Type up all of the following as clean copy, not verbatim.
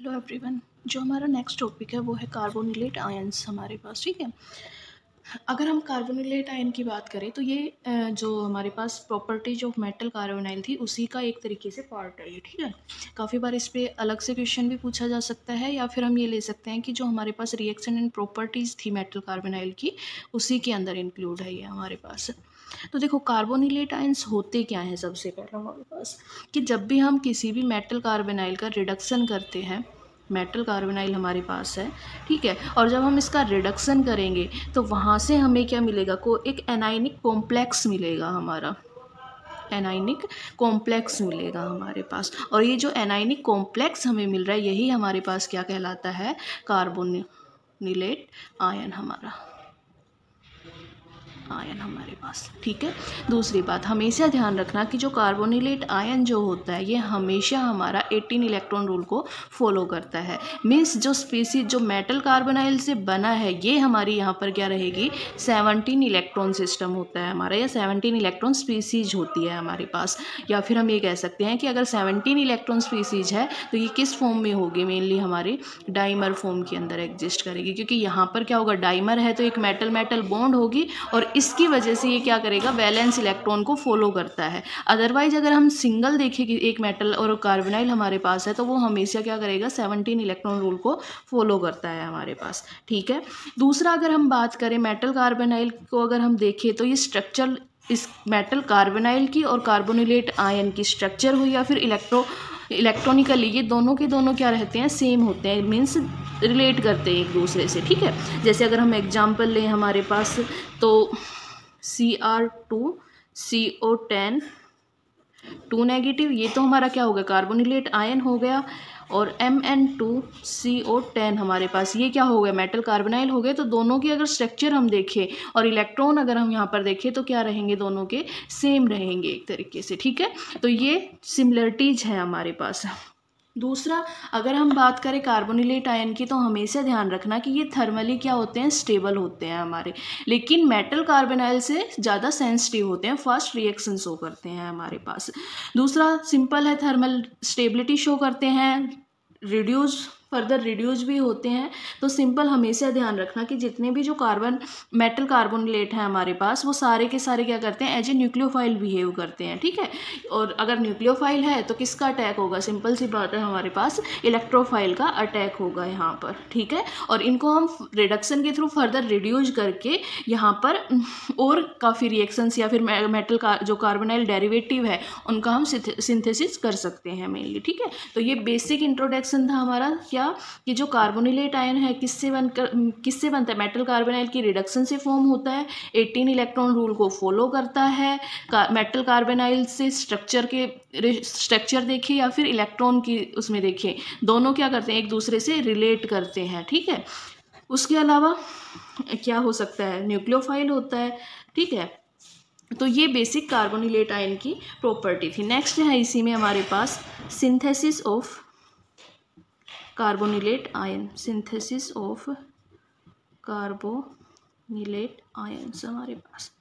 Hello everyone. जो हमारा next topic है वो है कार्बोनिलेट आयंस हमारे पास। ठीक है, अगर हम कार्बोनिलेट आयन की बात करें तो ये जो हमारे पास प्रॉपर्टीज ऑफ मेटल कार्बोनाइल थी उसी का एक तरीके से पार्ट है ये। ठीक है, काफ़ी बार इस पर अलग से क्वेश्चन भी पूछा जा सकता है, या फिर हम ये ले सकते हैं कि जो हमारे पास रिएक्शन एंड प्रॉपर्टीज़ थी मेटल कार्बोनाइल की उसी के अंदर इंक्लूड है ये हमारे पास। तो देखो कार्बोनिलेट आयंस होते क्या हैं। सबसे पहले हमारे पास कि जब भी हम किसी भी मेटल कार्बोनाइल का रिडक्शन करते हैं, मेटल कार्बोनाइल हमारे पास है, ठीक है, और जब हम इसका रिडक्शन करेंगे तो वहाँ से हमें क्या मिलेगा, को एक एनाइनिक कॉम्प्लेक्स मिलेगा हमारा, एनाइनिक कॉम्प्लेक्स मिलेगा हमारे पास। और ये जो एनाइनिक कॉम्प्लेक्स हमें मिल रहा है यही हमारे पास क्या कहलाता है, कार्बोनिलेट आयन हमारे पास। ठीक है, दूसरी बात हमेशा ध्यान रखना कि जो कार्बोनिलेट आयन जो होता है ये हमेशा हमारा 18 इलेक्ट्रॉन रूल को फॉलो करता है। मीन्स जो स्पीसीज जो मेटल कार्बोनाइल से बना है ये हमारी यहाँ पर क्या रहेगी, 17 इलेक्ट्रॉन सिस्टम होता है हमारा, या 17 इलेक्ट्रॉन स्पीसीज होती है हमारे पास। या फिर हम ये कह सकते हैं कि अगर 17 इलेक्ट्रॉन स्पीसीज है तो ये किस फॉर्म में होगी, मेनली हमारी डाइमर फॉर्म के अंदर एग्जिस्ट करेगी, क्योंकि यहाँ पर क्या होगा, डाइमर है तो एक मेटल मेटल बॉन्ड होगी और इसकी वजह से ये क्या करेगा, वैलेंस इलेक्ट्रॉन को फॉलो करता है। अदरवाइज अगर हम सिंगल देखें कि एक मेटल और कार्बोनाइल हमारे पास है तो वो हमेशा क्या करेगा, 17 इलेक्ट्रॉन रूल को फॉलो करता है हमारे पास। ठीक है, दूसरा अगर हम बात करें मेटल कार्बोनाइल को अगर हम देखें तो ये स्ट्रक्चर इस मेटल कार्बोनाइल की और कार्बोनिलेट आयन की स्ट्रक्चर हुई या फिर इलेक्ट्रॉनिकली ये दोनों के दोनों क्या रहते हैं, सेम होते हैं, मीन्स रिलेट करते हैं एक दूसरे से। ठीक है, जैसे अगर हम एग्जांपल लें हमारे पास तो Cr2CO10 2 नेगेटिव, ये तो हमारा क्या हो गया, कार्बोनिलेट आयन हो गया। और Mn2CO10 हमारे पास ये क्या हो गया, मेटल कार्बोनाइल हो गए। तो दोनों की अगर स्ट्रक्चर हम देखें और इलेक्ट्रॉन अगर हम यहाँ पर देखें तो क्या रहेंगे, दोनों के सेम रहेंगे एक तरीके से। ठीक है, तो ये सिमिलरिटीज है हमारे पास। दूसरा अगर हम बात करें कार्बोनिलेट आयन की तो हमेशा ध्यान रखना कि ये थर्मली क्या होते हैं, स्टेबल होते हैं हमारे, लेकिन मेटल कार्बोनाइल से ज़्यादा सेंसिटिव होते हैं, फास्ट रिएक्शन शो करते हैं हमारे पास। दूसरा सिंपल है, थर्मल स्टेबिलिटी शो करते हैं, फर्दर रिड्यूस भी होते हैं। तो सिंपल हमेशा ध्यान रखना कि जितने भी जो मेटल कार्बोनिलेट हैं हमारे पास वो सारे के सारे क्या करते हैं, एज ए न्यूक्लियोफाइल बिहेव करते हैं। ठीक है, और अगर न्यूक्लियोफाइल है तो किसका अटैक होगा, सिंपल सी बात है, हमारे पास इलेक्ट्रोफाइल का अटैक होगा यहाँ पर। ठीक है, और इनको हम रिडक्शन के थ्रू फर्दर रिड्यूस करके यहाँ पर और काफ़ी रिएक्शंस या फिर मेटल का जो कार्बोनाइल डेरिवेटिव है उनका हम सिंथेसिस कर सकते हैं मेनली। ठीक है, तो ये बेसिक इंट्रोडक्शन था हमारा क्या, कि जो कार्बोनिलेट आयन है किससे बनता है, मेटल कार्बोनाइल की रिडक्शन से फॉर्म होता है, 18 इलेक्ट्रॉन रूल को फॉलो करता है। मेटल कार्बोनाइल से स्ट्रक्चर देखें या फिर इलेक्ट्रॉन की उसमें देखें, दोनों क्या करते हैं, एक दूसरे से रिलेट करते हैं। ठीक है, उसके अलावा क्या हो सकता है, न्यूक्लियोफाइल होता है। ठीक है, तो ये बेसिक कार्बोनिलेट आयन की प्रॉपर्टी थी। नेक्स्ट है इसी में हमारे पास synthesis of carbonylate ion, synthesis of carbonylate ions हमारे पास।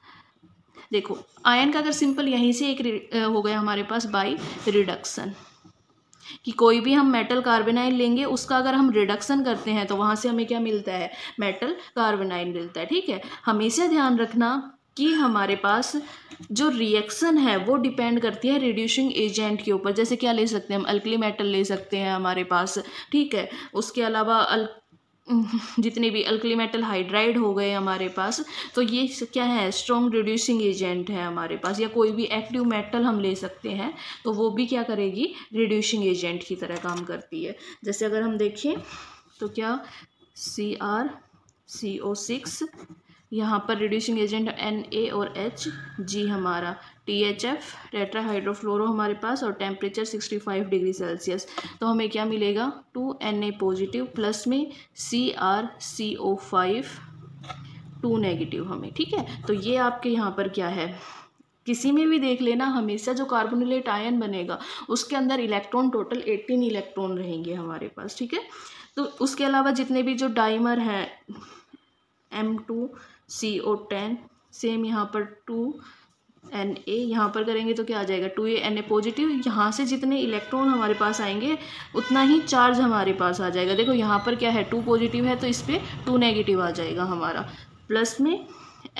देखो आयन का अगर सिंपल यहीं से एक हो गया हमारे पास बाय रिडक्शन, कि कोई भी हम मेटल कार्बोनाइल लेंगे उसका अगर हम रिडक्शन करते हैं तो वहाँ से हमें क्या मिलता है, मेटल कार्बोनाइल मिलता है। ठीक है, हमेशा ध्यान रखना कि हमारे पास जो रिएक्शन है वो डिपेंड करती है रिड्यूसिंग एजेंट के ऊपर। जैसे क्या ले सकते हैं हम, अल्कली मेटल ले सकते हैं हमारे पास। ठीक है, उसके अलावा जितने भी अल्कली मेटल हाइड्राइड हो गए हमारे पास, तो ये क्या है, स्ट्रॉन्ग रिड्यूसिंग एजेंट है हमारे पास। या कोई भी एक्टिव मेटल हम ले सकते हैं तो वो भी क्या करेगी, रिड्यूसिंग एजेंट की तरह काम करती है। जैसे अगर हम देखें तो क्या, CrCO6, यहाँ पर रिड्यूसिंग एजेंट Na और Hg हमारा, THF टेट्राहाइड्रोफ्लोरो हमारे पास, और टेम्परेचर 65 डिग्री सेल्सियस। तो हमें क्या मिलेगा, 2Na पॉजिटिव प्लस में CrCO5 2 नेगेटिव हमें। ठीक है, तो ये आपके यहाँ पर क्या है, किसी में भी देख लेना, हमेशा जो कार्बोनिलेट आयन बनेगा उसके अंदर इलेक्ट्रॉन टोटल 18 इलेक्ट्रॉन रहेंगे हमारे पास। ठीक है, तो उसके अलावा जितने भी जो डाइमर हैं M2CO10, सेम यहाँ पर 2 Na यहाँ पर करेंगे तो क्या आ जाएगा 2A Na पॉजिटिव। यहाँ से जितने इलेक्ट्रॉन हमारे पास आएंगे उतना ही चार्ज हमारे पास आ जाएगा। देखो यहाँ पर क्या है 2 पॉजिटिव है तो इस पर 2 नेगेटिव आ जाएगा हमारा। प्लस में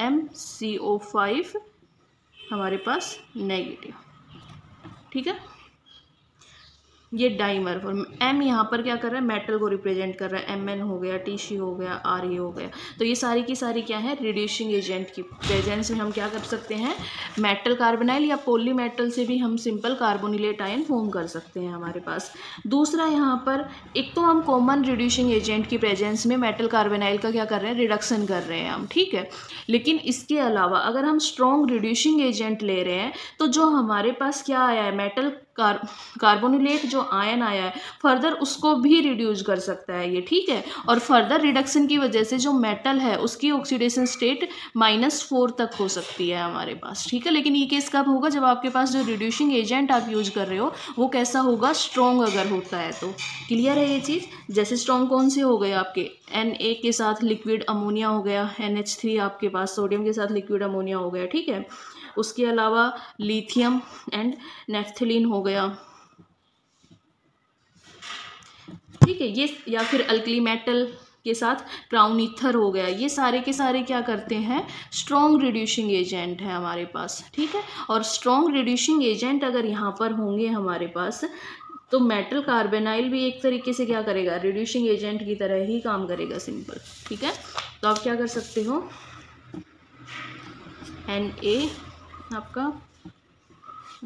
MCO5 हमारे पास नेगेटिव। ठीक है, ये डाइमर फॉर्म। M यहाँ पर क्या कर रहा है, मेटल को रिप्रेजेंट कर रहा है। Mn हो गया, Tc हो गया, Re हो गया। तो ये सारी की सारी क्या है, रिड्यूसिंग एजेंट की प्रेजेंस में हम क्या कर सकते हैं, मेटल कार्बोनाइल या पॉली मेटल से भी हम सिंपल कार्बोनिलेट आयन फॉर्म कर सकते हैं हमारे पास। दूसरा यहाँ पर एक तो हम कॉमन रिड्यूसिंग एजेंट की प्रेजेंस में मेटल कार्बोनाइल का क्या कर रहे हैं, रिडक्शन कर रहे हैं हम। ठीक है, लेकिन इसके अलावा अगर हम स्ट्रॉन्ग रिड्यूसिंग एजेंट ले रहे हैं तो जो हमारे पास क्या आया है, मेटल कार्बोनिलेट जो आयन आया है फर्दर उसको भी रिड्यूस कर सकता है ये। ठीक है, और फर्दर रिडक्शन की वजह से जो मेटल है उसकी ऑक्सीडेशन स्टेट -4 तक हो सकती है हमारे पास। ठीक है, लेकिन ये केस कब होगा, जब आपके पास जो रिड्यूसिंग एजेंट आप यूज कर रहे हो वो कैसा होगा, स्ट्रॉन्ग अगर होता है तो। क्लियर है ये चीज़। जैसे स्ट्रॉन्ग कौन से हो गए आपके, Na के साथ लिक्विड अमोनिया हो गया, NH3 आपके पास सोडियम के साथ लिक्विड अमोनिया हो गया। ठीक है, उसके अलावा लिथियम एंड नेफ्थलीन हो गया। ठीक है, ये या फिर अल्कली मेटल के साथ क्राउन ईथर हो गया। ये सारे के सारे क्या करते हैं, स्ट्रॉन्ग रिड्यूसिंग एजेंट है हमारे पास। ठीक है, और स्ट्रॉन्ग रिड्यूसिंग एजेंट अगर यहाँ पर होंगे हमारे पास तो मेटल कार्बोनाइल भी एक तरीके से क्या करेगा, रिड्यूसिंग एजेंट की तरह ही काम करेगा, सिंपल। ठीक है, तो आप क्या कर सकते हो, Na आपका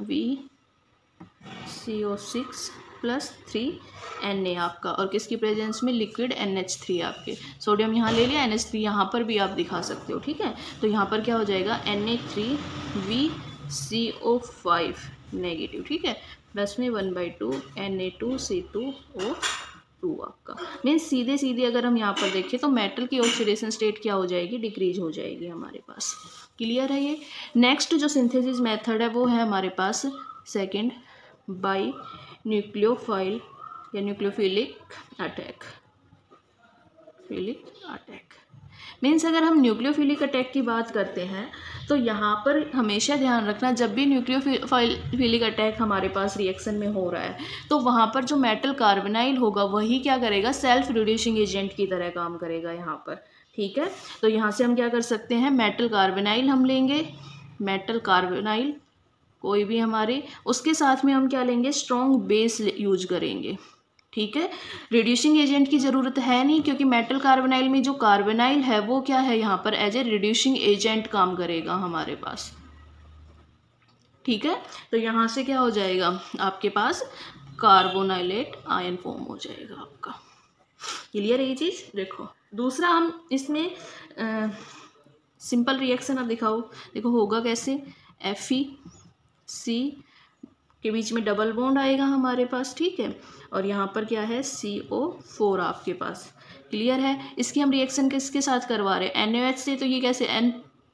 VCO6 + 3Na आपका, और किसकी प्रेजेंस में, लिक्विड NH3 आपके। सोडियम यहाँ ले लिया, NH3 यहाँ पर भी आप दिखा सकते हो। ठीक है, तो यहाँ पर क्या हो जाएगा, Na3VCO5 नेगेटिव। ठीक है, प्लस में 1/2 Na2C2O2 आपका। मीन्स सीधे सीधे अगर हम यहाँ पर देखें तो मेटल की ऑक्सीडेशन स्टेट क्या हो जाएगी, डिक्रीज हो जाएगी हमारे पास। क्लियर है ये। नेक्स्ट जो सिंथेसिस मेथड है वो है हमारे पास सेकंड, बाई न्यूक्लियोफाइल या न्यूक्लियोफिलिक अटैक। मीन्स अगर हम न्यूक्लियोफिलिक अटैक की बात करते हैं तो यहाँ पर हमेशा ध्यान रखना, जब भी न्यूक्लियोफिलिक अटैक हमारे पास रिएक्शन में हो रहा है तो वहाँ पर जो मेटल कार्बोनाइल होगा वही क्या करेगा, सेल्फ रिड्यूसिंग एजेंट की तरह काम करेगा यहाँ पर। ठीक है, तो यहाँ से हम क्या कर सकते हैं, मेटल कार्बोनाइल हम लेंगे, मेटल कार्बोनाइल कोई भी हमारे, उसके साथ में हम क्या लेंगे, स्ट्रॉन्ग बेस यूज करेंगे। ठीक है, रिड्यूसिंग एजेंट की ज़रूरत है नहीं क्योंकि मेटल कार्बोनाइल में जो कार्बोनाइल है वो क्या है, यहाँ पर एज ए रिड्यूसिंग एजेंट काम करेगा हमारे पास। ठीक है, तो यहाँ से क्या हो जाएगा, आपके पास कार्बोनाइलेट आयन फॉर्म हो जाएगा आपका। क्लियर है ये चीज़। देखो दूसरा हम इसमें सिंपल रिएक्शन अब दिखाओ, देखो होगा कैसे, FeC के बीच में डबल बॉन्ड आएगा हमारे पास। ठीक है, और यहाँ पर क्या है, CO4 आपके पास। क्लियर है, इसकी हम रिएक्शन किसके साथ करवा रहे हैं, NaOH से। तो ये कैसे,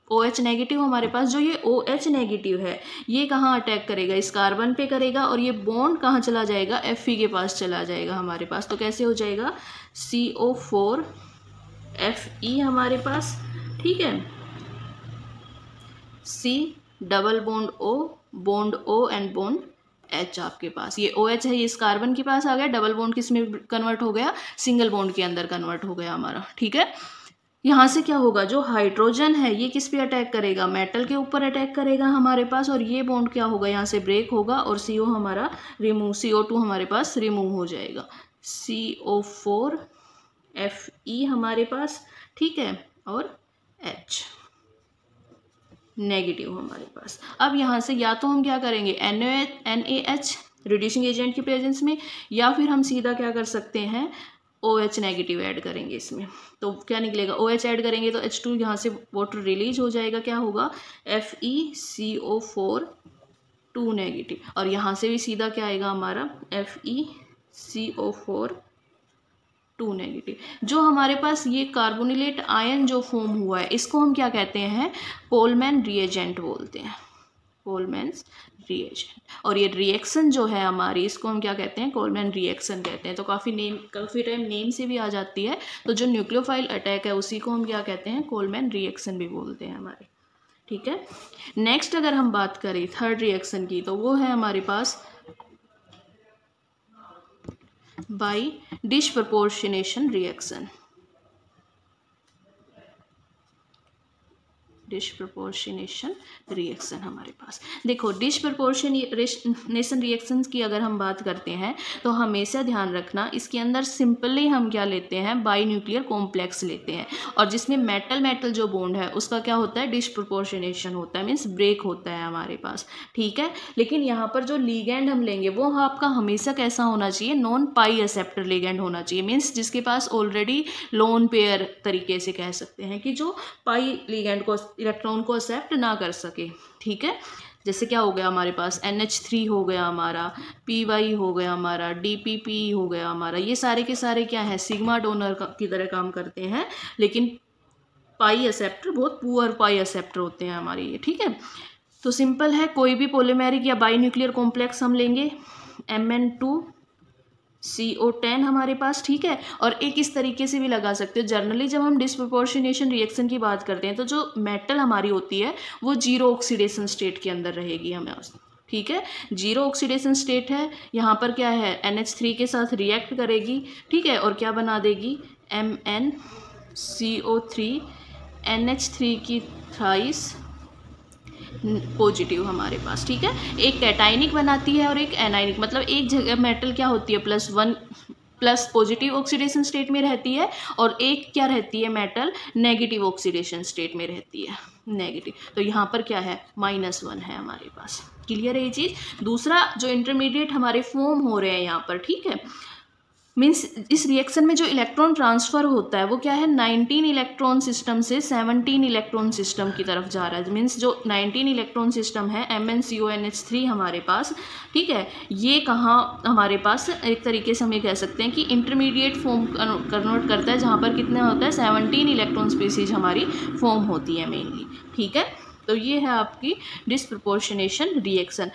OH नेगेटिव हमारे पास, जो ये OH नेगेटिव है ये कहाँ अटैक करेगा, इस कार्बन पे करेगा, और ये बॉन्ड कहाँ चला जाएगा, Fe के पास चला जाएगा हमारे पास। तो कैसे हो जाएगा, CO4Fe हमारे पास। ठीक है, C double bond O and bond H आपके पास। ये OH है, ये इस कार्बन के पास आ गया, डबल बॉन्ड किस में कन्वर्ट हो गया, सिंगल बॉन्ड के अंदर कन्वर्ट हो गया हमारा। ठीक है, यहाँ से क्या होगा, जो हाइड्रोजन है ये किस पे अटैक करेगा, मेटल के ऊपर अटैक करेगा हमारे पास, और ये बॉन्ड क्या होगा, यहाँ से ब्रेक होगा और CO हमारा रिमूव, CO2 हमारे पास रिमूव हो जाएगा, CO4Fe हमारे पास। ठीक है, और H नेगेटिव हमारे पास। अब यहाँ से या तो हम क्या करेंगे, NaH रिड्यूसिंग एजेंट की प्रेजेंस में, या फिर हम सीधा क्या कर सकते हैं, OH नेगेटिव ऐड करेंगे इसमें। तो क्या निकलेगा, OH ऐड करेंगे तो H2 यहाँ से वाटर रिलीज हो जाएगा, क्या होगा, FeCO4 2 नेगेटिव, और यहाँ से भी सीधा क्या आएगा हमारा, FeCO4 2 नेगेटिव। जो हमारे पास ये कार्बोनिलेट आयन जो फॉर्म हुआ है इसको हम क्या कहते हैं, कोलमैन रिएजेंट बोलते हैं, कोलमैन्स रिएजेंट। और ये रिएक्शन जो है हमारी, इसको हम क्या कहते हैं, कोलमैन रिएक्शन कहते हैं। तो काफ़ी टाइम नेम से भी आ जाती है। तो जो न्यूक्लियोफाइल अटैक है उसी को हम क्या कहते हैं, कोलमैन रिएक्शन भी बोलते हैं हमारे। ठीक है। नेक्स्ट अगर हम बात करें थर्ड रिएक्शन की, तो वो है हमारे पास by disproportionation reaction. Disproportionation reaction हमारे पास, देखो डिस्प्रपोर्शनेशन रिएक्शंस की अगर हम बात करते हैं तो हमेशा ध्यान रखना इसके अंदर सिंपली हम क्या लेते हैं, बाई न्यूक्लियर कॉम्प्लेक्स लेते हैं, और जिसमें मेटल मेटल जो बॉन्ड है उसका क्या होता है, डिस्प्रपोर्शनेशन होता है, मीन्स ब्रेक होता है हमारे पास, ठीक है। लेकिन यहाँ पर जो लीगैंड हम लेंगे वो आपका हमेशा कैसा होना चाहिए, नॉन पाई एक्सेप्टर लीगैंड होना चाहिए, मीन्स जिसके पास ऑलरेडी लोन पेयर तरीके से कह सकते हैं कि जो पाई लीगैंड को, इलेक्ट्रॉन को एक्सेप्ट ना कर सके, ठीक है। जैसे क्या हो गया हमारे पास NH3 हो गया हमारा, PY हो गया हमारा, DPP हो गया हमारा, ये सारे के सारे क्या है, सिग्मा डोनर की तरह काम करते हैं, लेकिन पाई एक्सेप्टर बहुत पुअर पाई एक्सेप्टर होते हैं हमारे ये, ठीक है। तो सिंपल है, कोई भी पॉलीमेरिक या बाई न्यूक्लियर कॉम्प्लेक्स हम लेंगे, MN2CO10 हमारे पास, ठीक है। और एक इस तरीके से भी लगा सकते हो, जनरली जब हम डिस्प्रपोर्शनेशन रिएक्शन की बात करते हैं तो जो मेटल हमारी होती है वो जीरो ऑक्सीडेशन स्टेट के अंदर रहेगी हमें, ठीक है। जीरो ऑक्सीडेशन स्टेट है, यहाँ पर क्या है, NH3 के साथ रिएक्ट करेगी, ठीक है, और क्या बना देगी, MnCO3, NH3 की थ्राइस पॉजिटिव हमारे पास, ठीक है। एक कैटाइनिक बनाती है और एक एनाइनिक, मतलब एक जगह मेटल क्या होती है, +1 प्लस पॉजिटिव ऑक्सीडेशन स्टेट में रहती है, और एक क्या रहती है, मेटल नेगेटिव ऑक्सीडेशन स्टेट में रहती है, नेगेटिव। तो यहाँ पर क्या है, -1 है हमारे पास, क्लियर है ये चीज़। दूसरा जो इंटरमीडिएट हमारे फॉर्म हो रहे हैं यहाँ पर, ठीक है, मीन्स इस रिएक्शन में जो इलेक्ट्रॉन ट्रांसफ़र होता है वो क्या है, 19 इलेक्ट्रॉन सिस्टम से 17 इलेक्ट्रॉन सिस्टम की तरफ जा रहा है, मीन्स जो 19 इलेक्ट्रॉन सिस्टम है MnCONH3 हमारे पास, ठीक है, ये कहाँ हमारे पास एक तरीके से हम ये कह सकते हैं कि इंटरमीडिएट फॉर्म कन्वर्ट करता है, जहाँ पर कितना होता है, 17 इलेक्ट्रॉन स्पीसीज हमारी फॉर्म होती है मेनली, ठीक है। तो ये है आपकी डिस्प्रपोर्शनेशन रिएक्शन।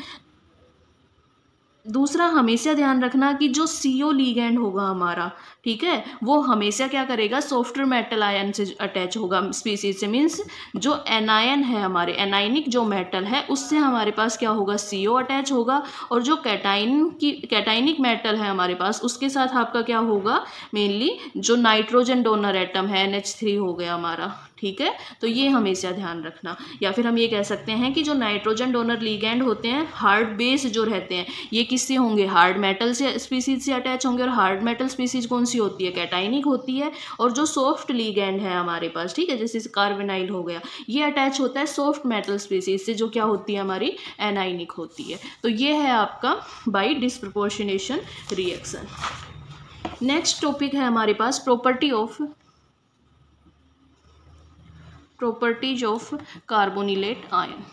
दूसरा हमेशा ध्यान रखना कि जो CO लीगैंड होगा हमारा, ठीक है, वो हमेशा क्या करेगा, सॉफ्टर मेटल आयन से अटैच होगा स्पीसीज से, मीन्स जो एनायन है हमारे, एनाइनिक जो मेटल है उससे हमारे पास क्या होगा, CO अटैच होगा, और जो कैटाइनिक मेटल है हमारे पास उसके साथ आपका क्या होगा, मेनली जो नाइट्रोजन डोनर एटम है NH3 हो गया हमारा, ठीक है। तो ये हमेशा ध्यान रखना, या फिर हम ये कह सकते हैं कि जो नाइट्रोजन डोनर लीगैंड होते हैं, हार्ड बेस जो रहते हैं, ये किससे होंगे, हार्ड मेटल से स्पीसीज से अटैच होंगे, और हार्ड मेटल स्पीसीज कौन सी होती है, कैटाइनिक होती है। और जो सॉफ्ट लीगैंड है हमारे पास, ठीक है, जैसे कार्बोनाइल हो गया, ये अटैच होता है सॉफ्ट मेटल स्पीसीज से, जो क्या होती है हमारी, एनाइनिक होती है। तो ये है आपका by disproportionation reaction. Next topic है हमारे पास properties of carbonylate ion,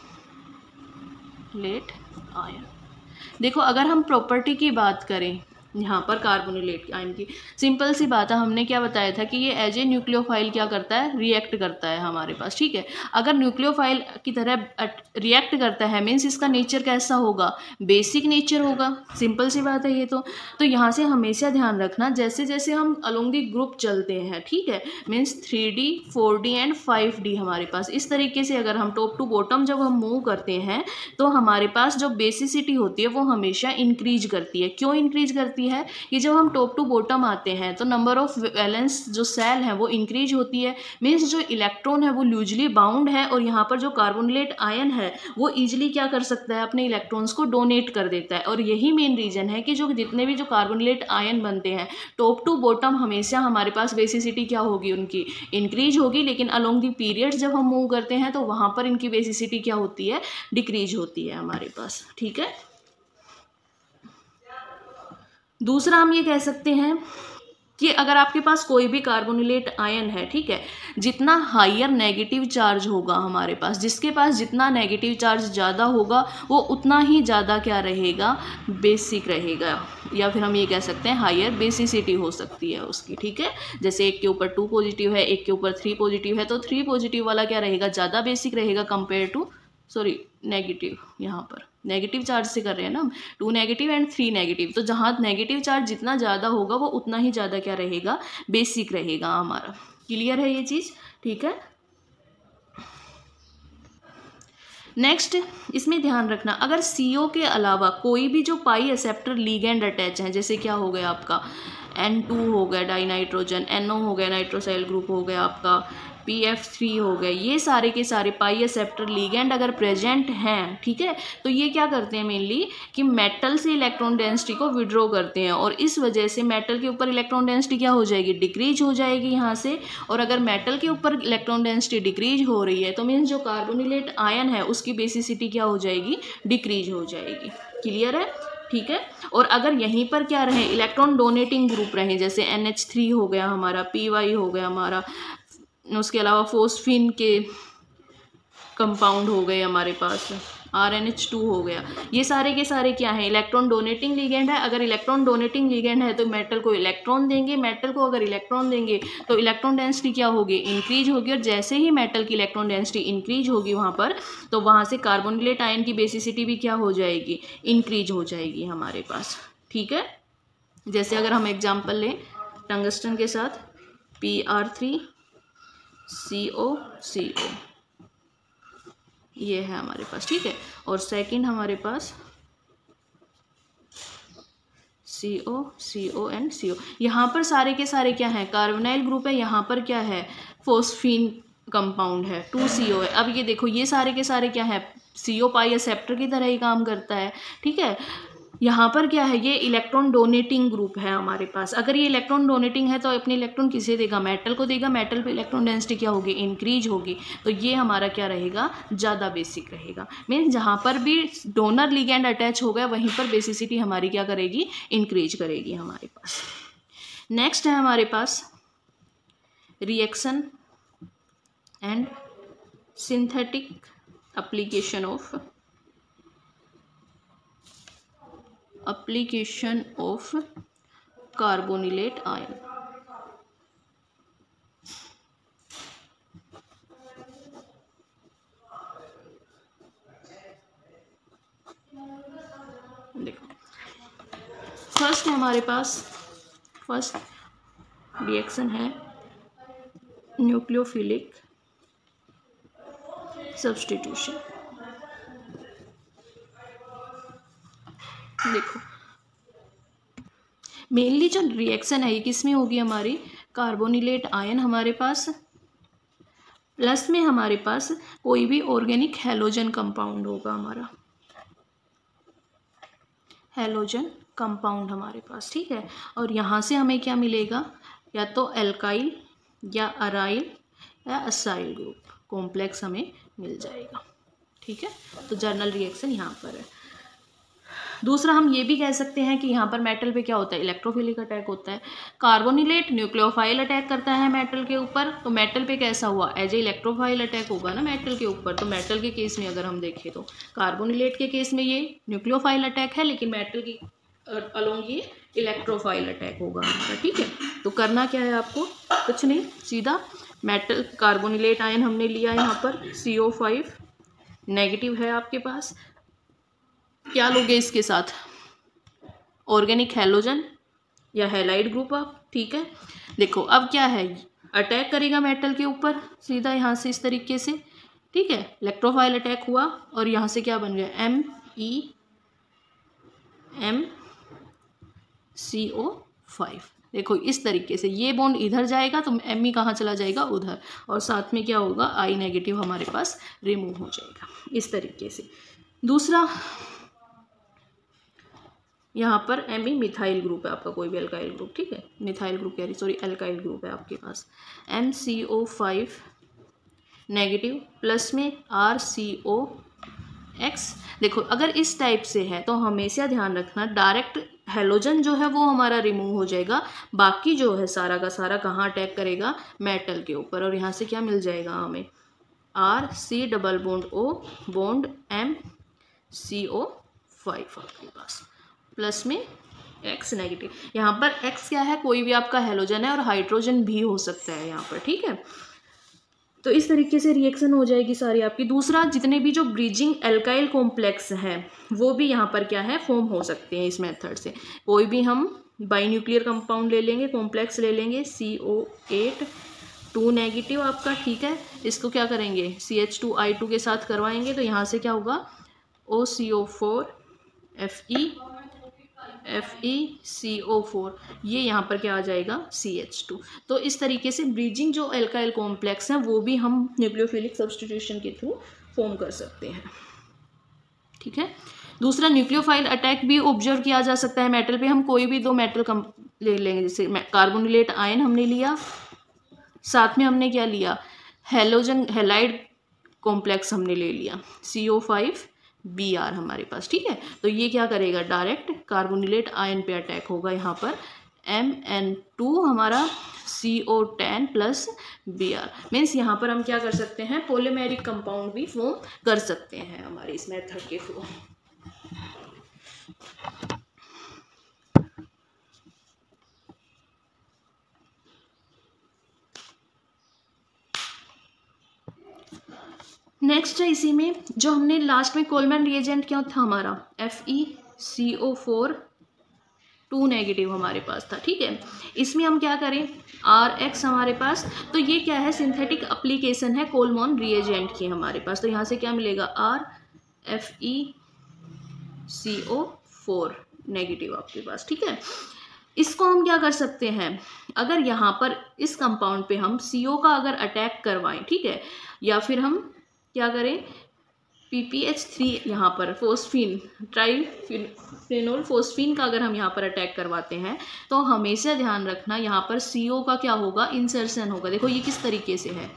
let ion. देखो अगर हम प्रॉपर्टी की बात करें यहाँ पर कार्बोनिलेट आयन की, सिंपल सी बात है, हमने क्या बताया था कि ये एज ए न्यूक्लियोफाइल क्या करता है, रिएक्ट करता है हमारे पास, ठीक है। अगर न्यूक्लियोफाइल की तरह रिएक्ट करता है, मीन्स इसका नेचर कैसा होगा, बेसिक नेचर होगा, सिंपल सी बात है ये तो यहाँ से हमेशा ध्यान रखना, जैसे जैसे हम अलोंग दी ग्रुप चलते हैं, ठीक है, means 3D 4D and 5D हमारे पास, इस तरीके से अगर हम टॉप टू बॉटम जब हम मूव करते हैं तो हमारे पास जो बेसिसिटी होती है वो हमेशा इंक्रीज करती है। क्यों इंक्रीज करती है, कि जब हम टॉप टू बॉटम आते हैं तो नंबर ऑफ वैलेंस जो सेल है वो इंक्रीज होती है, मीन्स जो इलेक्ट्रॉन है वो लूजली बाउंड है, और यहाँ पर जो कार्बोनिलेट आयन है वो इजीली क्या कर सकता है, अपने इलेक्ट्रॉन्स को डोनेट कर देता है। और यही मेन रीजन है कि जो जितने भी जो कार्बोनिलेट आयन बनते हैं टॉप टू बॉटम, हमेशा हमारे पास बेसिसिटी क्या होगी, उनकी इंक्रीज होगी, लेकिन अलोंग दी पीरियड्स जब हम मूव करते हैं तो वहाँ पर इनकी बेसिसिटी क्या होती है, डिक्रीज होती है हमारे पास, ठीक है। दूसरा हम ये कह सकते हैं कि अगर आपके पास कोई भी कार्बोनिलेट आयन है, ठीक है, जितना हायर नेगेटिव चार्ज होगा हमारे पास, जिसके पास जितना नेगेटिव चार्ज ज़्यादा होगा वो उतना ही ज़्यादा क्या रहेगा, बेसिक रहेगा, या फिर हम ये कह सकते हैं हायर बेसिसिटी हो सकती है उसकी, ठीक है। जैसे एक के ऊपर 2 पॉजिटिव है, एक के ऊपर 3 पॉजिटिव है, तो 3 पॉजिटिव वाला क्या रहेगा, ज़्यादा बेसिक रहेगा कंपेयर टू नेगेटिव, यहाँ पर नेगेटिव चार्ज से कर रहे हैं ना हम, 2 नेगेटिव एंड 3 नेगेटिव, तो जहाँ नेगेटिव चार्ज जितना ज़्यादा होगा वो उतना ही ज़्यादा क्या रहेगा, बेसिक रहेगा हमारा, क्लियर है ये चीज़, ठीक है। नेक्स्ट इसमें ध्यान रखना, अगर CO के अलावा कोई भी जो पाई एक्सेप्टर लिगेंड अटैच है, जैसे क्या हो गया आपका N2 हो गया डाइनाइट्रोजन, NO हो गया नाइट्रोसाइल ग्रुप हो गया आपका, PF3 हो गए, ये सारे के सारे पाई एक्सेप्टर लिगेंड अगर प्रेजेंट हैं, ठीक है, तो ये क्या करते हैं मेनली कि मेटल से इलेक्ट्रॉन डेंसिटी को विड्रॉ करते हैं, और इस वजह से मेटल के ऊपर इलेक्ट्रॉन डेंसिटी क्या हो जाएगी, डिक्रीज हो जाएगी यहाँ से। और अगर मेटल के ऊपर इलेक्ट्रॉन डेंसिटी डिक्रीज हो रही है तो मीन्स जो कार्बोनिलेट आयन है उसकी बेसिसिटी क्या हो जाएगी, डिक्रीज हो जाएगी। क्लियर है, ठीक है। और अगर यहीं पर क्या रहे, इलेक्ट्रॉन डोनेटिंग ग्रुप रहे, जैसे NH3 हो गया हमारा, PY हो गया हमारा, उसके अलावा फोस्फिन के कंपाउंड हो गए हमारे पास, RNH2 हो गया, ये सारे के सारे क्या हैं, इलेक्ट्रॉन डोनेटिंग लिगेंड है। अगर इलेक्ट्रॉन डोनेटिंग लिगेंड है तो मेटल को इलेक्ट्रॉन देंगे, मेटल को अगर इलेक्ट्रॉन देंगे तो इलेक्ट्रॉन डेंसिटी क्या होगी, इंक्रीज होगी, और जैसे ही मेटल की इलेक्ट्रॉन डेंसिटी इंक्रीज होगी वहाँ पर, तो वहाँ से कार्बोनिलेट आयन की बेसिसिटी भी क्या हो जाएगी, इंक्रीज हो जाएगी हमारे पास, ठीक है। जैसे अगर हम एग्जाम्पल लें टंगस्टन के साथ Pr3CO, ये है हमारे पास, ठीक है। और सेकंड हमारे पास CO एंड CO, यहाँ पर सारे के सारे क्या हैं, कार्बोनाइल ग्रुप है, यहाँ पर क्या है, फोस्फीन कंपाउंड है, 2CO है। अब ये देखो ये सारे के सारे क्या है, CO पाई एक्सेप्टर की तरह ही काम करता है, ठीक है। यहाँ पर क्या है, ये इलेक्ट्रॉन डोनेटिंग ग्रुप है हमारे पास। अगर ये इलेक्ट्रॉन डोनेटिंग है तो अपने इलेक्ट्रॉन किसे देगा, मेटल को देगा, मेटल पे इलेक्ट्रॉन डेंसिटी क्या होगी, इंक्रीज होगी, तो ये हमारा क्या रहेगा, ज़्यादा बेसिक रहेगा। मीन जहाँ पर भी डोनर लिगेंड अटैच हो गया वहीं पर बेसिसिटी हमारी क्या करेगी, इंक्रीज करेगी हमारे पास। नेक्स्ट है हमारे पास reaction and synthetic application of carbonylate ion। देखो फर्स्ट है हमारे पास, फर्स्ट रिएक्शन है न्यूक्लियोफिलिक सब्स्टिट्यूशन। देखो मेनली जो रिएक्शन है ये किस में होगी, हमारी कार्बोनिलेट आयन हमारे पास, प्लस में हमारे पास कोई भी ऑर्गेनिक हैलोजन कंपाउंड होगा, हमारा हैलोजन कंपाउंड हमारे पास, ठीक है। और यहाँ से हमें क्या मिलेगा, या तो एल्काइल या अराइल या असाइल ग्रुप कॉम्प्लेक्स हमें मिल जाएगा, ठीक है। तो जर्नल रिएक्शन यहाँ पर है। दूसरा हम ये भी कह सकते हैं कि यहाँ पर मेटल पे क्या होता है, इलेक्ट्रोफिलिक अटैक होता है। कार्बोनिलेट न्यूक्लियोफाइल अटैक करता है मेटल के ऊपर, तो मेटल पे कैसा हुआ, एज ए इलेक्ट्रोफाइल अटैक होगा ना मेटल के ऊपर। तो मेटल के केस में अगर हम देखें तो कार्बोनिलेट के केस में ये न्यूक्लियोफाइल अटैक है, लेकिन मेटल की अलोंग ये इलेक्ट्रोफाइल अटैक होगा हमारा, ठीक है। तो करना क्या है आपको, कुछ नहीं, सीधा मेटल कार्बोनिलेट आयन हमने लिया यहाँ पर, CO5 नेगेटिव है आपके पास, क्या लोगे इसके साथ, ऑर्गेनिक हैलोजन या हैलाइड ग्रुप आप, ठीक है। देखो अब क्या है, अटैक करेगा मेटल के ऊपर सीधा यहाँ से इस तरीके से, ठीक है, इलेक्ट्रोफाइल अटैक हुआ, और यहाँ से क्या बन गया, MeMCO5। देखो इस तरीके से ये बॉन्ड इधर जाएगा तो Me कहाँ चला जाएगा, उधर, और साथ में क्या होगा, I नेगेटिव हमारे पास रिमूव हो जाएगा इस तरीके से। दूसरा यहाँ पर Me मिथाइल ग्रुप है आपका, कोई भी अल्काइल ग्रुप, ठीक है, मिथाइल ग्रुप कह रही, सॉरी अल्काइल ग्रुप है आपके पास, MCO5 नेगेटिव, प्लस में RCOX। देखो अगर इस टाइप से है तो हमेशा ध्यान रखना डायरेक्ट हैलोजन जो है वो हमारा रिमूव हो जाएगा, बाकी जो है सारा का सारा कहाँ अटैक करेगा, मेटल के ऊपर, और यहाँ से क्या मिल जाएगा हमें, RC double bond O bond MCO5 आपके पास, प्लस में X नेगेटिव। यहाँ पर X क्या है, कोई भी आपका हैलोजन है, और हाइड्रोजन भी हो सकता है यहाँ पर, ठीक है। तो इस तरीके से रिएक्शन हो जाएगी सारी आपकी। दूसरा जितने भी जो ब्रीजिंग एल्काइल कॉम्प्लेक्स हैं वो भी यहाँ पर क्या है, फॉर्म हो सकते हैं इस मेथड से। कोई भी हम बाई न्यूक्लियर कंपाउंड ले लेंगे, कॉम्प्लेक्स ले लेंगे, CO8 2 नेगेटिव आपका, ठीक है। इसको क्या करेंगे, CH2I2 के साथ करवाएंगे तो यहाँ से क्या होगा, OCO4 FeCO4, ये यहाँ पर क्या आ जाएगा, CH2। तो इस तरीके से ब्रीजिंग जो एल्काइल कॉम्प्लेक्स हैं वो भी हम न्यूक्लियोफिलिक सब्स्टिट्यूशन के थ्रू फॉर्म कर सकते हैं, ठीक है। दूसरा, न्यूक्लियोफाइल अटैक भी ऑब्जर्व किया जा सकता है मेटल पे। हम कोई भी 2 मेटल ले लेंगे, जैसे कार्बोनिलेट आयन हमने लिया, साथ में हमने क्या लिया, हेलोजन हेलाइड कॉम्प्लेक्स हमने ले लिया, CO5Br हमारे पास, ठीक है। तो ये क्या करेगा, डायरेक्ट कार्बोनिलेट आयन पे अटैक होगा। यहाँ पर MN2 हमारा CO10 प्लस Br, मीन्स यहाँ पर हम क्या कर सकते हैं, पॉलीमेरिक कंपाउंड भी फॉर्म कर सकते हैं हमारे इस मेथड के थ्रू। नेक्स्ट है इसी में जो हमने लास्ट में कोलमैन रिएजेंट क्या था हमारा, FeCO4 2 नेगेटिव हमारे पास था, ठीक है। इसमें हम क्या करें, RX हमारे पास, तो ये क्या है, सिंथेटिक एप्लीकेशन है कोलमैन रिएजेंट की हमारे पास। तो यहाँ से क्या मिलेगा, RFeCO4 नेगेटिव आपके पास, ठीक है। इसको हम क्या कर सकते हैं, अगर यहाँ पर इस कंपाउंड पे हम CO का अगर अटैक करवाएं, ठीक है, या फिर हम क्या करें, PPH3 यहाँ पर फोस्फीन, ट्राईफिनोल फोस्फीन का अगर हम यहाँ पर अटैक करवाते हैं तो हमेशा ध्यान रखना यहाँ पर CO का क्या होगा, इंसर्शन होगा। देखो ये किस तरीके से है,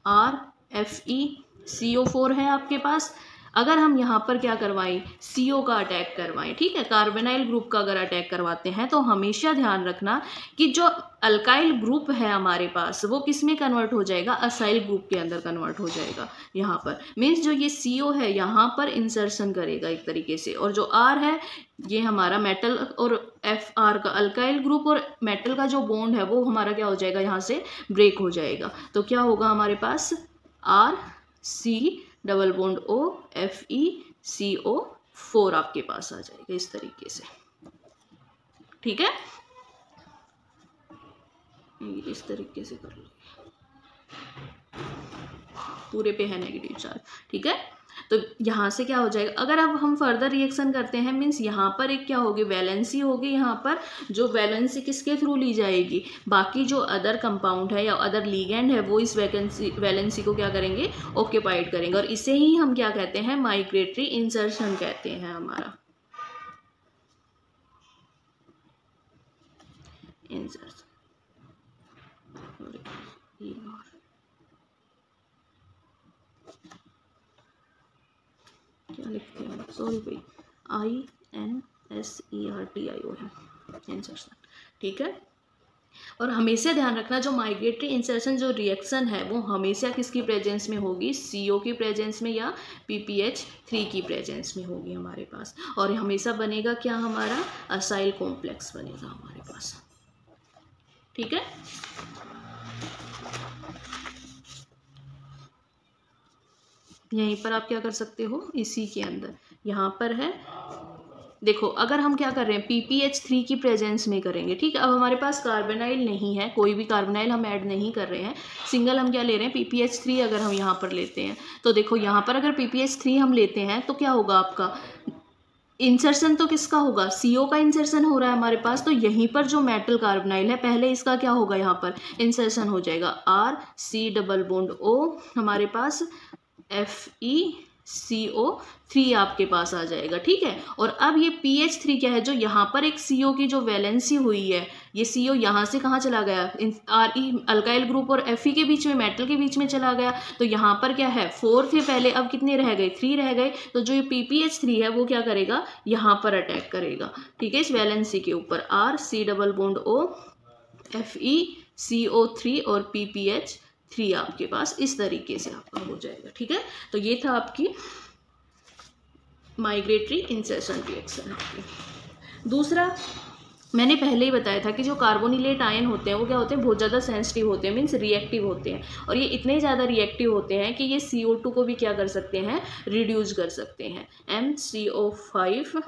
RFeCO4 है आपके पास। अगर हम यहाँ पर क्या करवाएं, CO का अटैक करवाएं, ठीक है, कार्बोनाइल ग्रुप का अगर अटैक करवाते हैं तो हमेशा ध्यान रखना कि जो अल्काइल ग्रुप है हमारे पास वो किस में कन्वर्ट हो जाएगा, असाइल ग्रुप के अंदर कन्वर्ट हो जाएगा। यहाँ पर मीन्स जो ये CO है यहाँ पर इंसर्शन करेगा एक तरीके से, और जो R है ये हमारा मेटल और FR का अल्काइल ग्रुप और मेटल का जो बॉन्ड है वो हमारा क्या हो जाएगा, यहाँ से ब्रेक हो जाएगा। तो क्या होगा हमारे पास, RC double bond O FeCO4 आपके पास आ जाएगा इस तरीके से, ठीक है। इस तरीके से कर लो, पूरे पे है नेगेटिव चार्ज, ठीक है। तो यहाँ से क्या हो जाएगा, अगर अब हम फर्दर रिएक्शन करते हैं, मीन्स यहाँ पर एक क्या होगी, वैलेंसी होगी। यहाँ पर जो वैलेंसी किसके थ्रू ली जाएगी, बाकी जो अदर कंपाउंड है या अदर लीगेंड है वो इस वैलेंसी को क्या करेंगे, ऑक्यूपाइड करेंगे, और इसे ही हम क्या कहते हैं, माइग्रेटरी इंसर्शन कहते हैं हमारा, इंसर्शन। क्या लिखते हैं, सॉरी भाई, INSERTION, इंसर्शन, ठीक है। और हमेशा ध्यान रखना जो माइग्रेटरी इंसर्शन जो रिएक्शन है वो हमेशा किसकी प्रेजेंस में होगी, CO की प्रेजेंस में या PPH3 की प्रेजेंस में होगी हमारे पास, और हमेशा बनेगा क्या, हमारा असाइल कॉम्प्लेक्स बनेगा हमारे पास, ठीक है। यहीं पर आप क्या कर सकते हो, इसी के अंदर यहाँ पर है, देखो अगर हम क्या कर रहे हैं, PPH3 की प्रेजेंस में करेंगे, ठीक है। अब हमारे पास कार्बोनाइल नहीं है, कोई भी कार्बोनाइल हम ऐड नहीं कर रहे हैं, सिंगल हम क्या ले रहे हैं, PPH3 अगर हम यहाँ पर लेते हैं तो देखो यहाँ पर अगर PPH3 हम लेते हैं तो क्या होगा, आपका इंसर्शन तो किसका होगा, CO का इंसर्शन हो रहा है हमारे पास। तो यहीं पर जो मेटल कार्बोनाइल है पहले इसका क्या होगा, यहाँ पर इंसर्शन हो जाएगा, RC डबल बॉन्ड O हमारे पास FeCO3 आपके पास आ जाएगा, ठीक है। और अब ये PH3 क्या है, जो यहाँ पर एक CO की जो वैलेंसी हुई है, ये CO यहाँ से कहाँ चला गया, RE अल्काइल ग्रुप और Fe के बीच में, मेटल के बीच में चला गया। तो यहाँ पर क्या है, 4 थे पहले, अब कितने रह गए, 3 रह गए। तो जो ये PPH3 है वो क्या करेगा, यहाँ पर अटैक करेगा, ठीक है, इस वैलेंसी के ऊपर, RC double bond O FeCO3 और PPH3 आपके पास इस तरीके से आपका हो जाएगा, ठीक है। तो ये था आपकी माइग्रेटरी इंसर्शन रिएक्शन आपकी। दूसरा मैंने पहले ही बताया था कि जो कार्बोनिलेट आयन होते हैं वो क्या होते हैं, बहुत ज़्यादा सेंसिटिव होते हैं, मीन्स रिएक्टिव होते हैं, और ये इतने ज़्यादा रिएक्टिव होते हैं कि ये CO2 को भी क्या कर सकते हैं, रिड्यूस कर सकते हैं। MCO5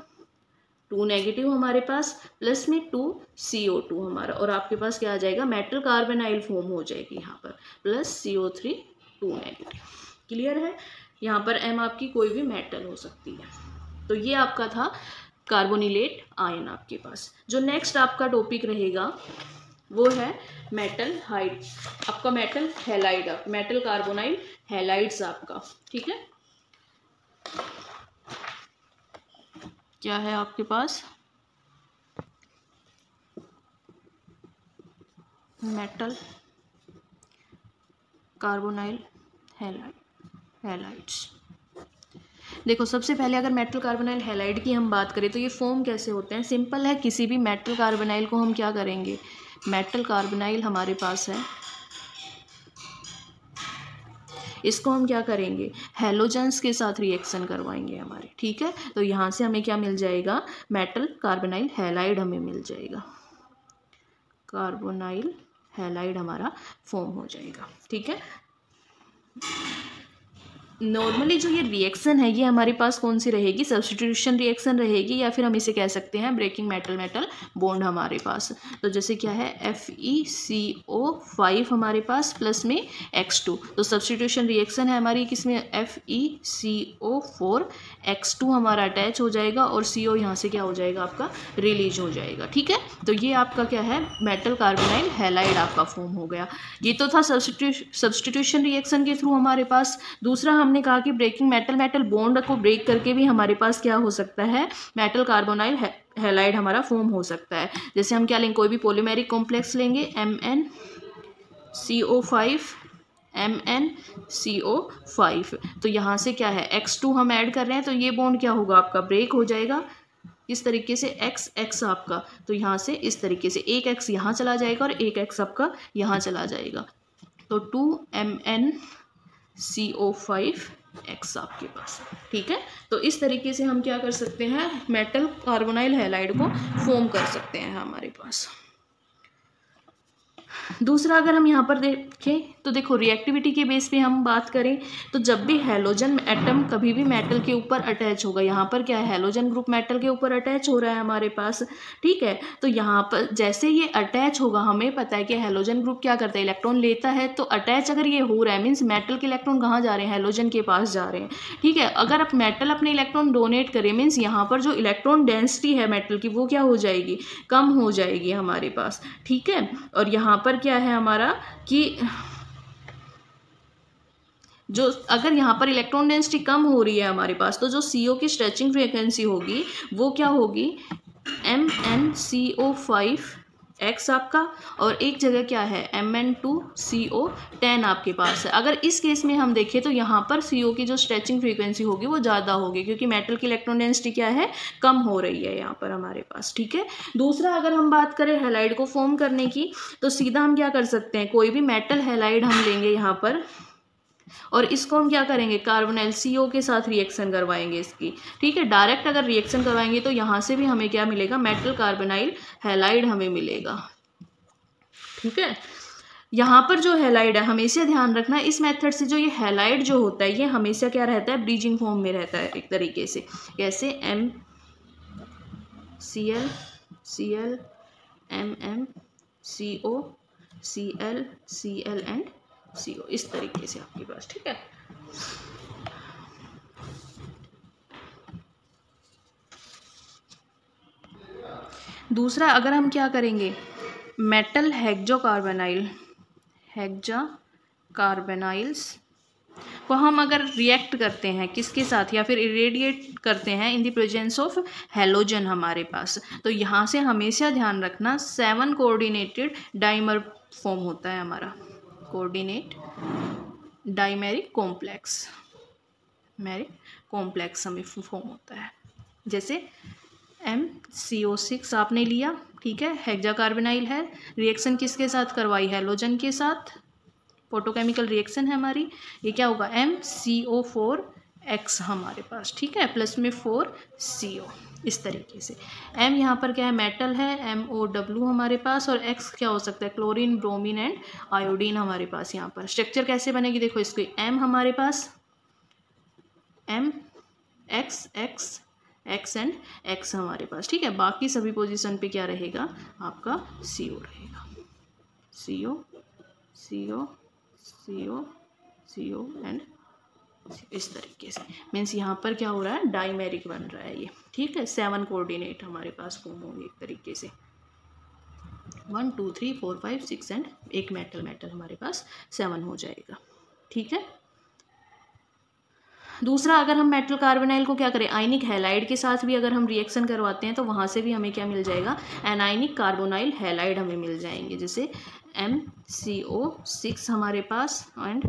2 नेगेटिव हमारे पास, प्लस में 2 CO2 हमारा, और आपके पास क्या आ जाएगा, मेटल कार्बोनाइल फॉर्म हो जाएगी यहाँ पर, प्लस CO3 2 नेगेटिव। क्लियर है। यहाँ पर M आपकी कोई भी मेटल हो सकती है। तो ये आपका था कार्बोनिलेट आयन आपके पास। जो नेक्स्ट आपका टॉपिक रहेगा वो है मेटल हाइड, आपका metal halide, metal carbonyl halides आपका। ठीक है, क्या है आपके पास, मेटल कार्बोनाइल हैलाइड्स। देखो सबसे पहले अगर मेटल कार्बोनाइल हैलाइड की हम बात करें तो ये फॉर्म कैसे होते हैं, सिंपल है। किसी भी मेटल कार्बोनाइल को हम क्या करेंगे, मेटल कार्बोनाइल हमारे पास है, इसको हम क्या करेंगे, हैलोजेंस के साथ रिएक्शन करवाएंगे हमारे। ठीक है, तो यहाँ से हमें क्या मिल जाएगा, मेटल कार्बोनाइल हैलाइड हमें मिल जाएगा, कार्बोनाइल हैलाइड हमारा फॉर्म हो जाएगा। ठीक है, नॉर्मली जो ये रिएक्शन है ये हमारे पास कौन सी रहेगी, सब्स्टिट्यूशन रिएक्शन रहेगी, या फिर हम इसे कह सकते हैं ब्रेकिंग मेटल मेटल बॉन्ड हमारे पास। तो जैसे क्या है, FeCO5 हमारे पास प्लस में X2, तो सब्स्टिट्यूशन रिएक्शन है हमारी किसमें, FeCO4 X2 हमारा अटैच हो जाएगा और CO यहाँ से क्या हो जाएगा आपका, रिलीज हो जाएगा। ठीक है, तो ये आपका क्या है, मेटल कार्बोनाइल हैलाइड आपका फॉर्म हो गया। ये तो था सब्स्टिट्यूशन रिएक्शन के थ्रू हमारे पास। दूसरा हमने कहा कि ब्रेकिंग मेटल मेटल बॉन्ड को ब्रेक करके भी हमारे पास क्या हो सकता है, मेटल कार्बोनाइल हैलाइड हमारा फॉर्म हो सकता है। जैसे हम क्या लेंगे, कोई भी पॉलीमेरिक कॉम्प्लेक्स लेंगे, MnCO5 MnCO5, तो यहाँ से क्या है, X2 हम ऐड कर रहे हैं, तो ये बॉन्ड क्या होगा आपका, ब्रेक हो जाएगा। इस तरीके से XX आपका, तो यहाँ से इस तरीके से एक X यहाँ चला जाएगा और एक X आपका यहाँ चला जाएगा, तो 2MnCO5X आपके पास। ठीक है, तो इस तरीके से हम क्या कर सकते हैं, मेटल कार्बोनाइल हैलाइड को फॉर्म कर सकते हैं हमारे पास। दूसरा अगर हम यहाँ पर देखें तो देखो रिएक्टिविटी के बेस पे हम बात करें तो जब भी हैलोजन एटम कभी भी मेटल के ऊपर अटैच होगा, यहाँ पर क्या है, हैलोजन ग्रुप मेटल के ऊपर अटैच हो रहा है हमारे पास। ठीक है, तो यहाँ पर जैसे ये अटैच होगा, हमें पता है कि हैलोजन ग्रुप क्या करता है, इलेक्ट्रॉन लेता है, तो अटैच अगर ये हो रहा है मीन्स मेटल के इलेक्ट्रॉन कहाँ जा रहे हैं, हैलोजन के पास जा रहे हैं। ठीक है, अगर आप मेटल अपने इलेक्ट्रॉन डोनेट करें मीन्स यहाँ पर जो इलेक्ट्रॉन डेंसिटी है मेटल की वो क्या हो जाएगी, कम हो जाएगी हमारे पास। ठीक है, और यहाँ पर क्या है हमारा कि जो अगर यहाँ पर इलेक्ट्रॉन डेंसिटी कम हो रही है हमारे पास, तो जो CO की स्ट्रेचिंग फ्रीक्वेंसी होगी वो क्या होगी, MnCO5X आपका, और एक जगह क्या है, Mn2CO10 आपके पास है। अगर इस केस में हम देखें तो यहाँ पर CO की जो स्ट्रेचिंग फ्रीक्वेंसी होगी वो ज़्यादा होगी, क्योंकि मेटल की इलेक्ट्रॉन डेंसिटी क्या है, कम हो रही है यहाँ पर हमारे पास। ठीक है, दूसरा अगर हम बात करें हैलाइड को फॉर्म करने की, तो सीधा हम क्या कर सकते हैं, कोई भी मेटल हैलाइड हम लेंगे यहाँ पर, और इसको हम क्या करेंगे, कार्बोनाइल CO के साथ रिएक्शन करवाएंगे इसकी। ठीक है, डायरेक्ट अगर रिएक्शन करवाएंगे तो यहाँ से भी हमें क्या मिलेगा, मेटल कार्बोनाइल हैलाइड हमें मिलेगा। ठीक है, यहाँ पर जो हैलाइड है हमेशा ध्यान रखना, इस मेथड से जो ये हैलाइड जो होता है ये हमेशा क्या रहता है, ब्रीजिंग फॉर्म में रहता है एक तरीके से। कैसे, MCl Cl MM CO Cl Cl and CO, इस तरीके से आपके पास। ठीक है, दूसरा अगर हम क्या करेंगे, मेटल हेक्साकार्बोनाइल्स को हम अगर रिएक्ट करते हैं किसके साथ, या फिर इरेडिएट करते हैं in the presence of halogen हमारे पास, तो यहाँ से हमेशा ध्यान रखना 7 कोऑर्डिनेटेड डाइमर फॉर्म होता है हमारा, कोऑर्डिनेट डाइमेरिक कॉम्प्लेक्स, मेरिक कॉम्प्लेक्स हमें फॉर्म होता है। जैसे MCO6 आपने लिया, ठीक है, हेक्साकार्बोनाइल है, रिएक्शन किसके साथ करवाई, हैलोजन के साथ, फोटोकेमिकल रिएक्शन है हमारी, ये क्या होगा, MCO4X हमारे पास। ठीक है, प्लस में 4CO, इस तरीके से। M यहाँ पर क्या है, मेटल है, MOW हमारे पास, और X क्या हो सकता है, क्लोरीन ब्रोमीन एंड आयोडीन हमारे पास। यहाँ पर स्ट्रक्चर कैसे बनेगी, देखो इसको, M हमारे पास MXX एक्स एंड एक्स हमारे पास, ठीक है। बाकी सभी पोजीशन पे क्या रहेगा आपका CO रहेगा, CO CO CO CO and इस तरीके से। मीन्स यहाँ पर क्या हो रहा है, डाइमेरिक बन रहा है ये, ठीक है। 7 कोऑर्डिनेट हमारे पास फॉर्म होंगे एक तरीके से, 1 2 3 4 5 6 एंड एक मेटल हमारे पास 7 हो जाएगा, ठीक है। दूसरा, अगर हम मेटल कार्बोनाइल को क्या करें, आयनिक हैलाइड के साथ भी अगर हम रिएक्शन करवाते हैं तो वहाँ से भी हमें क्या मिल जाएगा, एनायनिक कार्बोनाइल हैलाइड हमें मिल जाएंगे, जैसे MCO6 हमारे पास and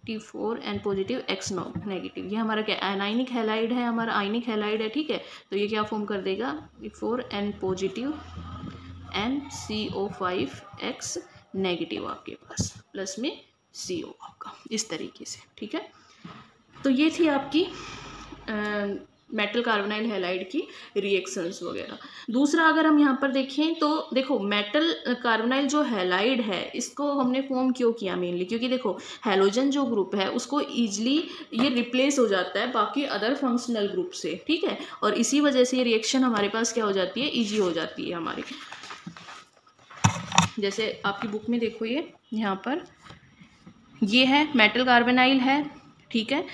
T4 N positive X negative, ये हमारा क्या एनायनिक हैलाइड है, हमारा आयनिक हैलाइड है, ठीक है। तो ये क्या फॉर्म कर देगा, T4 N positive NCO5X negative आपके पास, प्लस में CO आपका, इस तरीके से, ठीक है। तो ये थी आपकी मेटल कार्बोनाइल हैलाइड की रिएक्शंस वगैरह। दूसरा, अगर हम यहाँ पर देखें तो देखो मेटल कार्बोनाइल जो हैलाइड है इसको हमने फॉर्म क्यों किया, मेनली क्योंकि देखो हैलोजन जो ग्रुप है उसको ईजिली ये रिप्लेस हो जाता है बाकी अदर फंक्शनल ग्रुप से, ठीक है। और इसी वजह से ये रिएक्शन हमारे पास क्या हो जाती है, ईजी हो जाती है हमारी। जैसे आपकी बुक में देखो, ये यहाँ पर ये है मेटल कार्बोनाइल है, ठीक है,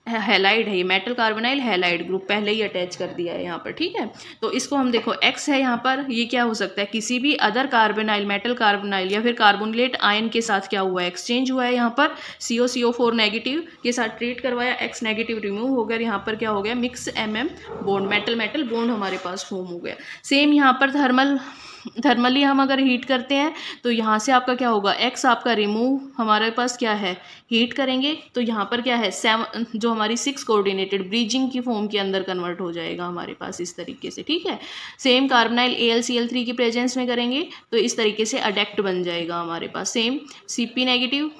हैलाइड है, ये मेटल कार्बोनाइल हैलाइड ग्रुप पहले ही अटैच कर दिया है यहाँ पर, ठीक है। तो इसको हम देखो X है यहाँ पर, ये क्या हो सकता है, किसी भी अदर कार्बोनाइल, मेटल कार्बोनाइल या फिर कार्बोनिलेट आयन के साथ क्या हुआ है, एक्सचेंज हुआ है, यहाँ पर CO4 नेगेटिव के साथ ट्रीट करवाया, X नेगेटिव रिमूव हो गया, यहाँ पर क्या हो गया, mix MM bond, metal metal bond हमारे पास फॉर्म हो गया। सेम यहाँ पर थर्मली हम अगर हीट करते हैं तो यहाँ से आपका क्या होगा, X आपका रिमूव हमारे पास क्या है, हीट करेंगे तो यहाँ पर क्या है, 7 जो हमारी 6 कोऑर्डिनेटेड ब्रीजिंग की फॉर्म के अंदर कन्वर्ट हो जाएगा हमारे पास, इस तरीके से, ठीक है। सेम कार्बोनाइल AlCl3 की प्रेजेंस में करेंगे तो इस तरीके से अडेक्ट बन जाएगा हमारे पास। सेम Cp नेगेटिव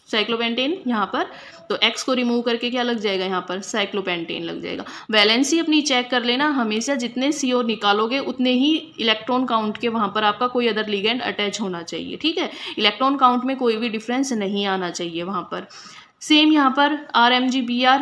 साइक्लोपेंटेन यहाँ पर, तो X को रिमूव करके क्या लग जाएगा, यहाँ पर साइक्लोपेंटेन लग जाएगा। वैलेंसी अपनी चेक कर लेना, हमेशा जितने CO निकालोगे उतने ही इलेक्ट्रॉन काउंट के वहाँ पर आपका कोई अदर लिगेंड अटैच होना चाहिए, ठीक है। इलेक्ट्रॉन काउंट में कोई भी डिफरेंस नहीं आना चाहिए वहाँ पर। सेम यहाँ पर RMgBr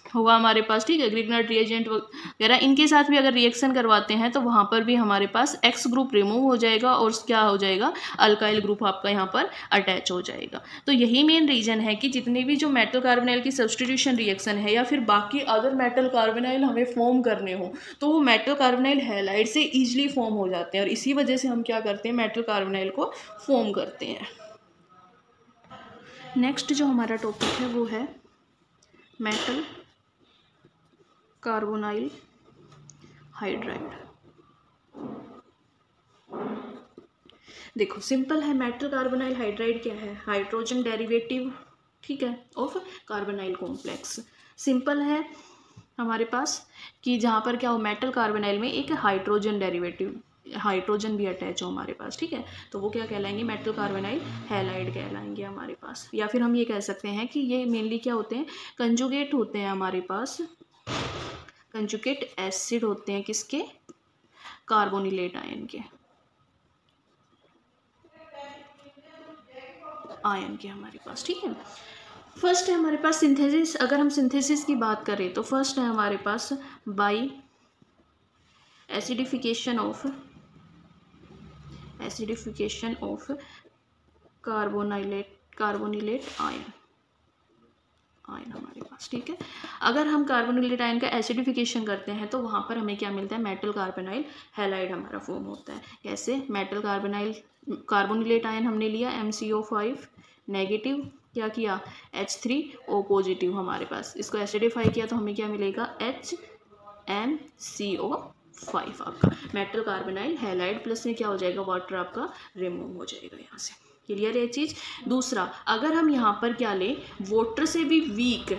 हुआ हमारे पास, ठीक है, ग्रिग्नर रिएजेंट वगैरह इनके साथ भी अगर रिएक्शन करवाते हैं तो वहाँ पर भी हमारे पास X ग्रुप रिमूव हो जाएगा और क्या हो जाएगा, अल्काइल ग्रुप आपका यहाँ पर अटैच हो जाएगा। तो यही मेन रीज़न है कि जितने भी जो मेटल कार्बोनाइल की सब्स्टिट्यूशन रिएक्शन है या फिर बाकी अदर मेटल कार्बोनाइल हमें फॉर्म करने हो तो वो मेटल कार्बोनाइल हैलाइड से ईजिली फॉर्म हो जाते हैं, और इसी वजह से हम क्या करते हैं, मेटल कार्बोनाइल को फॉर्म करते हैं। नेक्स्ट जो हमारा टॉपिक है वो है मेटल कार्बोनाइल हाइड्राइड। देखो सिंपल है, मेटल कार्बोनाइल हाइड्राइड क्या है, हाइड्रोजन डेरिवेटिव, ठीक है, ऑफ कार्बोनाइल कॉम्प्लेक्स। सिंपल है हमारे पास कि जहाँ पर क्या हो, मेटल कार्बोनाइल में एक हाइड्रोजन डेरिवेटिव, हाइड्रोजन भी अटैच हो हमारे पास, ठीक है, तो वो क्या कहलाएंगे, मेटल कार्बोनाइल हैलाइड कहलाएंगे हमारे पास। या फिर हम ये कह सकते हैं कि ये मेनली क्या होते हैं, कंजुगेट होते हैं हमारे पास, कंजुगेट एसिड होते हैं किसके, कार्बोनिलेट आयन के, आयन के हमारे पास, ठीक है। फर्स्ट है हमारे पास सिंथेसिस। अगर हम सिंथेसिस की बात करें तो फर्स्ट है हमारे पास by acidification of carbonylate ion हमारे पास, ठीक है। अगर हम कार्बोनिलेट आयन का एसिडिफिकेशन करते हैं तो वहाँ पर हमें क्या मिलता है, मेटल कार्बोनाइल हैलाइड हमारा फॉर्म होता है। कैसे, मेटल कार्बोनिलेट आयन हमने लिया MCO5 नेगेटिव, क्या किया H3O पॉजिटिव हमारे पास, इसको एसिडिफाई किया तो हमें क्या मिलेगा, HMCO5 आपका मेटल कार्बोनाइल हैलाइड, प्लस में क्या हो जाएगा, वाटर आपका रिमूव हो जाएगा यहाँ से। क्लियर है चीज़। दूसरा, अगर हम यहाँ पर क्या लें, वाटर से भी वीक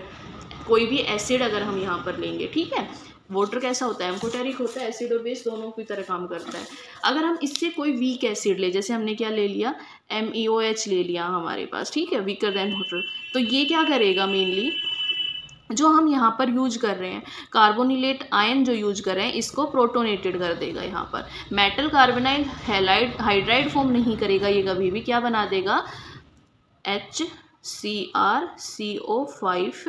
कोई भी एसिड अगर हम यहाँ पर लेंगे, ठीक है, वाटर कैसा होता है, एम्फोटेरिक होता है, एसिड और बेस दोनों की तरह काम करता है। अगर हम इससे कोई वीक एसिड ले, जैसे हमने क्या ले लिया, MEOH ले लिया हमारे पास, ठीक है, वीकर देन वाटर, तो ये क्या करेगा, मेनली जो हम यहाँ पर यूज कर रहे हैं, कार्बोनिलेट आयन जो यूज कर रहे हैं, इसको प्रोटोनेटेड कर देगा। यहाँ पर metal carbonyl halide hydride form नहीं करेगा, ये कभी भी क्या बना देगा, HCrCO5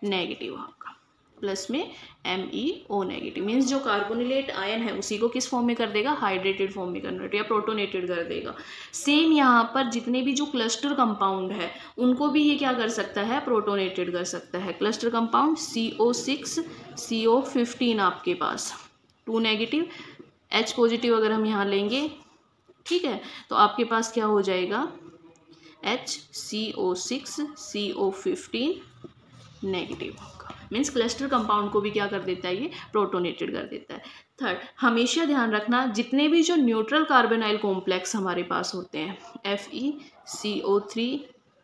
नेगेटिव आपका, प्लस में MeO नेगेटिव। मीन्स जो कार्बोनिलेट आयन है उसी को किस फॉर्म में कर देगा, हाइड्रेटेड फॉर्म में कन्वर्ट या प्रोटोनेटेड कर देगा। सेम यहाँ पर जितने भी जो क्लस्टर कंपाउंड है उनको भी ये क्या कर सकता है, प्रोटोनेटेड कर सकता है। क्लस्टर कंपाउंड CO6 CO15 आपके पास 2 नेगेटिव, H पॉजिटिव अगर हम यहाँ लेंगे, ठीक है, तो आपके पास क्या हो जाएगा, HCO6 CO15 नेगेटिव होगा। मीन्स क्लस्टर कंपाउंड को भी क्या कर देता है, ये प्रोटोनेटेड कर देता है। थर्ड, हमेशा ध्यान रखना जितने भी जो न्यूट्रल कार्बोनाइल कॉम्प्लेक्स हमारे पास होते हैं FeCO3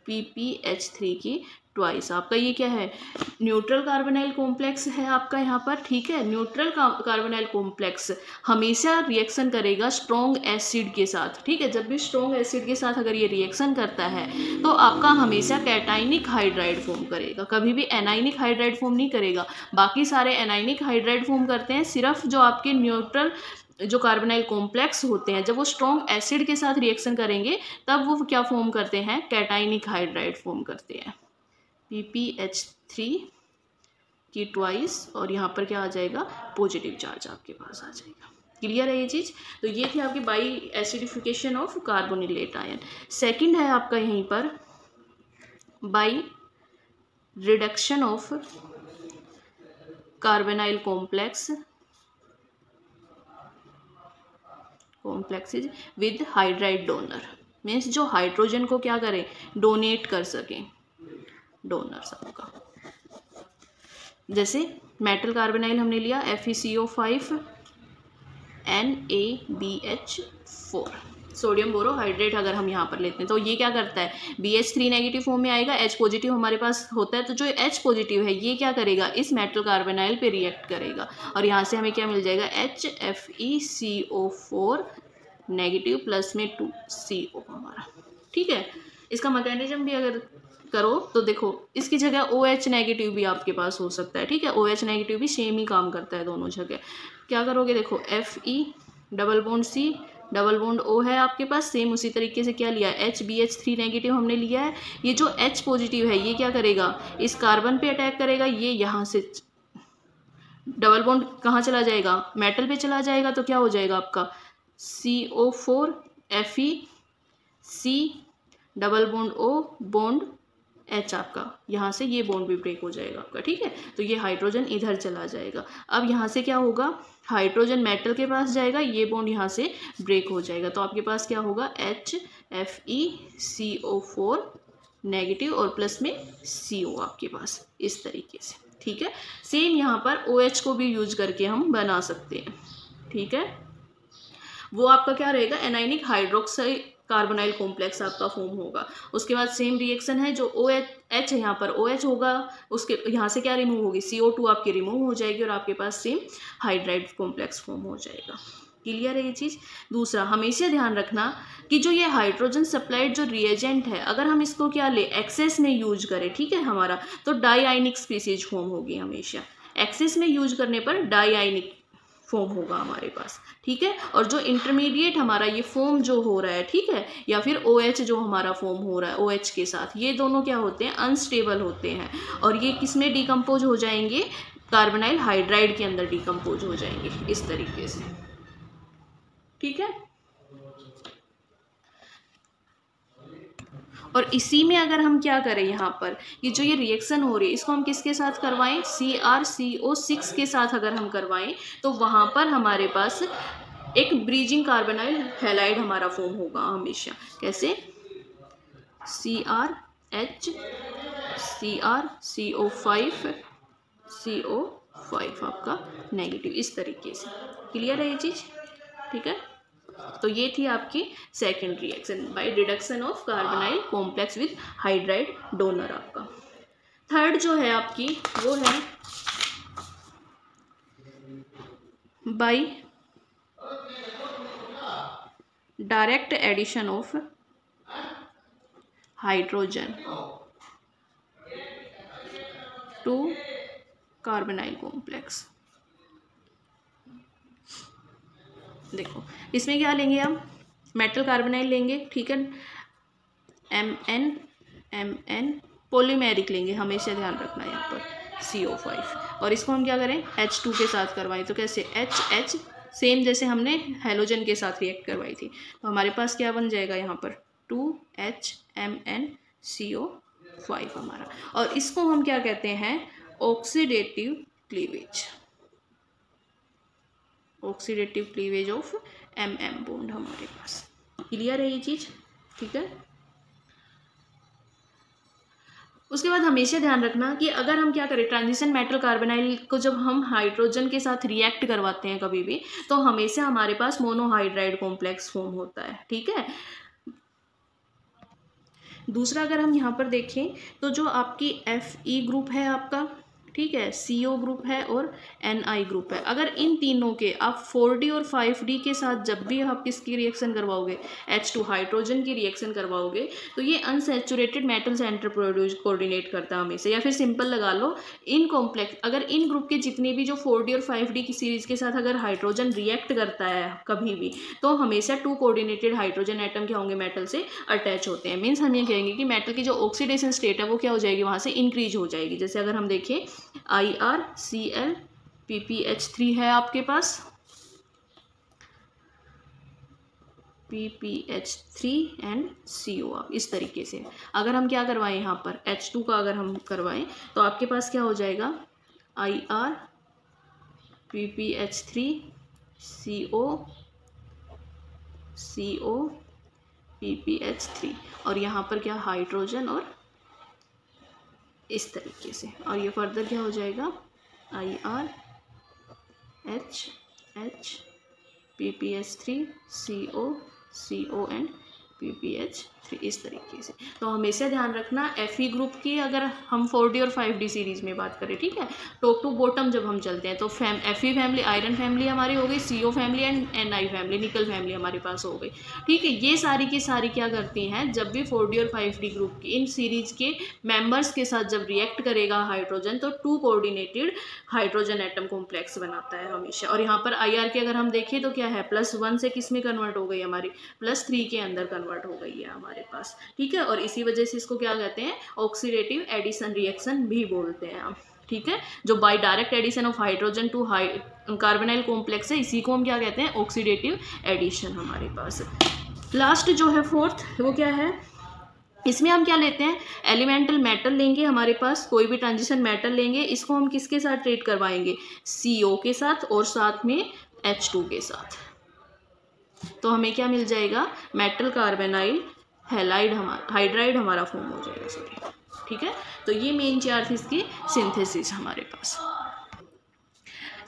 PPH3 की ट्वाइस, आपका ये क्या है, न्यूट्रल कार्बोनाइल कॉम्प्लेक्स है आपका यहाँ पर, ठीक है। न्यूट्रल कार्बोनाइल कॉम्प्लेक्स हमेशा रिएक्शन करेगा स्ट्रॉन्ग एसिड के साथ, ठीक है। जब भी स्ट्रॉन्ग एसिड के साथ अगर ये रिएक्शन करता है तो आपका हमेशा कैटाइनिक हाइड्राइड फॉर्म करेगा, कभी भी एनाइनिक हाइड्राइड फॉर्म नहीं करेगा। बाकी सारे एनाइनिक हाइड्राइड फॉर्म करते हैं, सिर्फ जो आपके न्यूट्रल जो कार्बोनाइल कॉम्प्लेक्स होते हैं जब वो स्ट्रॉन्ग एसिड के साथ रिएक्शन करेंगे तब वो क्या फॉर्म करते हैं, कैटाइनिक हाइड्राइड फॉर्म करते हैं PPH3 की ट्वाइस, और यहाँ पर क्या आ जाएगा, पॉजिटिव चार्ज आपके पास आ जाएगा। क्लियर है ये चीज़। तो ये थी आपकी by acidification of carbonylate ion. Second है आपका यहीं पर by reduction of carbonyl complexes with hydride donor. Means जो हाइड्रोजन को क्या करें, डोनेट कर सकें, डोनर्स आपका। जैसे मेटल कार्बोनाइल हमने लिया FeCO5 NaBH4, सोडियम बोरोहाइड्रेट अगर हम यहाँ पर लेते हैं तो ये क्या करता है, BH3 नेगेटिव फॉर्म में आएगा, H पॉजिटिव हमारे पास होता है, तो जो H पॉजिटिव है ये क्या करेगा, इस मेटल कार्बोनाइल पे रिएक्ट करेगा और यहाँ से हमें क्या मिल जाएगा, HFeCO4 नेगेटिव प्लस में 2CO हमारा, ठीक है। इसका मैकेनिज्म भी अगर करो तो देखो इसकी जगह OH नेगेटिव भी आपके पास हो सकता है, ठीक है। OH नेगेटिव भी सेम ही काम करता है दोनों जगह। क्या करोगे, देखो Fe double bond C double bond O है आपके पास, सेम उसी तरीके से क्या लिया है, HBH3 नेगेटिव हमने लिया है। ये जो H पॉजिटिव है ये क्या करेगा, इस कार्बन पे अटैक करेगा, ये यहाँ से डबल बॉन्ड कहाँ चला जाएगा, मेटल पे चला जाएगा, तो क्या हो जाएगा आपका CO4 FeC double bond O bond H आपका, यहाँ से ये बॉन्ड भी ब्रेक हो जाएगा आपका, ठीक है। तो ये हाइड्रोजन इधर चला जाएगा। अब यहाँ से क्या होगा, हाइड्रोजन मेटल के पास जाएगा, ये बॉन्ड यहाँ से ब्रेक हो जाएगा, तो आपके पास क्या होगा, HFeCO4 नेगेटिव और प्लस में CO आपके पास, इस तरीके से, ठीक है। सेम यहाँ पर OH को भी यूज करके हम बना सकते हैं, ठीक है। वो आपका क्या रहेगा, एनाइनिक हाइड्रोक्साइड कार्बोनाइल कॉम्प्लेक्स आपका फॉर्म होगा। उसके बाद सेम रिएक्शन है, जो OH है यहाँ पर OH होगा, उसके यहाँ से क्या रिमूव होगी, CO2 आपकी रिमूव हो जाएगी और आपके पास सेम हाइड्राइड कॉम्प्लेक्स फॉर्म हो जाएगा। क्लियर है ये चीज़। दूसरा, हमेशा ध्यान रखना कि जो ये हाइड्रोजन सप्लाइड जो रिएजेंट है, अगर हम इसको क्या ले एक्सेस में यूज करें, ठीक है हमारा, तो डाई आयनिक स्पीसीज फॉर्म होगी हमेशा। एक्सेस में यूज करने पर डाई आयनिक फॉर्म होगा हमारे पास, ठीक है। और जो इंटरमीडिएट हमारा ये फॉर्म जो हो रहा है, ठीक है, या फिर OH जो हमारा फॉर्म हो रहा है OH के साथ, ये दोनों क्या होते हैं, अनस्टेबल होते हैं और ये किस में डिकम्पोज हो जाएंगे, कार्बोनाइल हाइड्राइड के अंदर डिकम्पोज हो जाएंगे, इस तरीके से, ठीक है। और इसी में अगर हम क्या करें, यहाँ पर ये जो ये रिएक्शन हो रही है इसको हम किसके साथ करवाएं, CrCO6 के साथ अगर हम करवाएं तो वहाँ पर हमारे पास एक ब्रीजिंग कार्बोनाइल हैलाइड हमारा फॉर्म होगा हमेशा। कैसे, CrCO5 आपका नेगेटिव, इस तरीके से। क्लियर है ये चीज़, ठीक है। तो ये थी आपकी second reaction by reduction of carbonyl complex with hydride donor आपका। थर्ड जो है आपकी वो है by direct addition of hydrogen to carbonyl complex. देखो इसमें क्या लेंगे हम, मेटल कार्बोनाइल लेंगे, ठीक है, MN पॉलीमेरिक लेंगे, हमेशा ध्यान रखना यहाँ पर CO5। और इसको हम क्या करें, H2 के साथ करवाएं तो कैसे, HH सेम जैसे हमने हेलोजन के साथ रिएक्ट करवाई थी। तो हमारे पास क्या बन जाएगा यहाँ पर 2HMnCO5 हमारा। और इसको हम क्या कहते हैं, oxidative cleavage, oxidative cleavage of MM bond हमारे पास। क्लियर है ये चीज़, ठीक है। उसके बाद हमेशा ध्यान रखना कि अगर हम क्या करें, ट्रांजिशन मेटल कार्बोनाइल को जब हम हाइड्रोजन के साथ रिएक्ट करवाते हैं कभी भी, तो हमेशा हमारे पास मोनोहाइड्राइड कॉम्प्लेक्स फॉर्म होता है, ठीक है। दूसरा अगर हम यहाँ पर देखें तो जो आपकी Fe ग्रुप है आपका, ठीक है, CO ग्रुप है और Ni ग्रुप है, अगर इन तीनों के आप 4D और 5D के साथ जब भी आप किसकी रिएक्शन करवाओगे, H2 हाइड्रोजन की रिएक्शन करवाओगे, तो ये unsaturated metal centre produce coordinate करता है हमेशा। या फिर सिंपल लगा लो, इन कॉम्प्लेक्स अगर इन ग्रुप के जितने भी जो 4D और 5D की सीरीज के साथ अगर हाइड्रोजन रिएक्ट करता है कभी भी, तो हमेशा 2 कोऑर्डिनेटेड हाइड्रोजन एटम क्या होंगे, मेटल से अटैच होते हैं। मीन्स हम ये कहेंगे कि मेटल की जो ऑक्सीडेशन स्टेट है वो क्या हो जाएगी, वहाँ से इंक्रीज हो जाएगी। जैसे अगर हम देखें IrCl PPH3 है आपके पास, PPH3 एंड CO। आप इस तरीके से अगर हम क्या करवाएं, यहाँ पर H2 का अगर हम करवाएं तो आपके पास क्या हो जाएगा, IR PPH3 CO PPH3, और यहाँ पर क्या हाइड्रोजन और इस तरीके से, और ये फर्दर क्या हो जाएगा IR H PPH3 CO and PPH3 इस तरीके से। तो हमेशा ध्यान रखना Fe ग्रुप की अगर हम 4D और 5D सीरीज में बात करें, ठीक है, टॉप टू बॉटम जब हम चलते हैं तो Fe फैमिली आयरन फैमिली हमारी हो गई, CO family and Ni family निकल फैमिली हमारे पास हो गई, ठीक है। ये सारी की सारी क्या करती हैं, जब भी 4D और 5D ग्रुप की इन सीरीज के मेंबर्स के साथ जब रिएक्ट करेगा हाइड्रोजन, तो 2 कोऑर्डिनेटेड हाइड्रोजन एटम कॉम्प्लेक्स बनाता है हमेशा। और यहाँ पर IR के अगर हम देखें तो क्या है, +1 से किस में कन्वर्ट हो गई, हमारी +3 के अंदर कन्वर्ट हो गई है हमारे पास, ठीक है। और इसी वजह से इसको क्या कहते हैं, ऑक्सीडेटिव एडिशन रिएक्शन भी बोलते हैं हम, ठीक है। जो by direct addition of hydrogen to carbonyl complex है, इसी को हम क्या कहते हैं, ऑक्सीडेटिव एडिशन हमारे पास। लास्ट जो है फोर्थ, वो क्या है, इसमें हम क्या लेते हैं, एलिमेंटल मेटल लेंगे, हमारे पास कोई भी ट्रांजिशन मेटल लेंगे, इसको हम किसके साथ ट्रीट करवाएंगे, CO के साथ और साथ में H2 के साथ। तो हमें क्या मिल जाएगा, मेटल कार्बोनाइल हैलाइड हाइड्राइड हमारा फॉर्म हो जाएगा, सॉरी, ठीक है। तो ये मेन चार थी इसकी सिंथेसिस हमारे पास।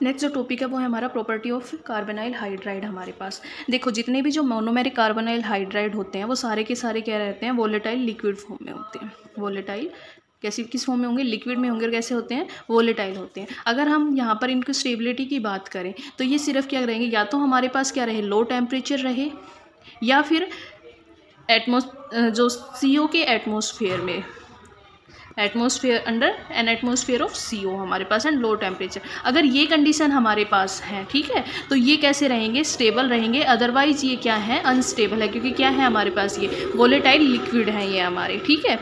नेक्स्ट जो टॉपिक है वो है हमारा प्रॉपर्टी ऑफ कार्बोनाइल हाइड्राइड। हमारे पास देखो जितने भी जो मोनोमेरिक कार्बोनाइल हाइड्राइड होते हैं वो सारे के सारे क्या रहते हैं, वोलेटाइल लिक्विड फॉर्म में होते हैं। वोलेटाइल कैसे किस फॉर्म में होंगे, लिक्विड में होंगे, और कैसे होते हैं, वोलेटाइल होते हैं। अगर हम यहाँ पर इनकी स्टेबिलिटी की बात करें तो ये सिर्फ क्या रहेंगे, या तो हमारे पास क्या रहे, लो टेम्परेचर रहे, या फिर जो CO के एटमॉस्फेयर में, atmosphere under N atmosphere of CO हमारे पास एंड लो टेम्परेचर। अगर ये कंडीशन हमारे पास है, ठीक है, तो ये कैसे रहेंगे, स्टेबल रहेंगे। अदरवाइज ये क्या है, अनस्टेबल है, क्योंकि क्या है हमारे पास ये वोलेटाइल लिक्विड है ये हमारे, ठीक है।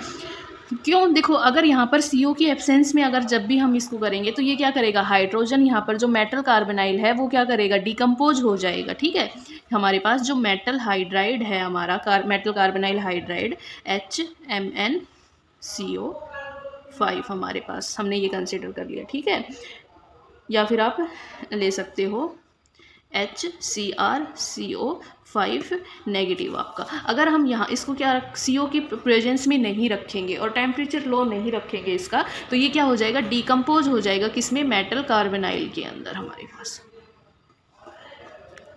क्यों, देखो अगर यहाँ पर CO की एब्सेंस में अगर जब भी हम इसको करेंगे तो ये क्या करेगा, हाइड्रोजन यहाँ पर जो मेटल कार्बोनाइल है वो क्या करेगा, डिकम्पोज हो जाएगा, ठीक है। हमारे पास जो मेटल हाइड्राइड है हमारा मेटल कार्बोनाइल हाइड्राइड HMnCO5 हमारे पास हमने ये कंसिडर कर लिया, ठीक है। या फिर आप ले सकते हो HCrCO5 नेगेटिव आपका। अगर हम यहाँ इसको क्या CO की प्रेजेंस में नहीं रखेंगे और टेम्परेचर लो नहीं रखेंगे इसका, तो ये क्या हो जाएगा, डिकम्पोज हो जाएगा किसमें, मेटल कार्बोनाइल के अंदर हमारे पास,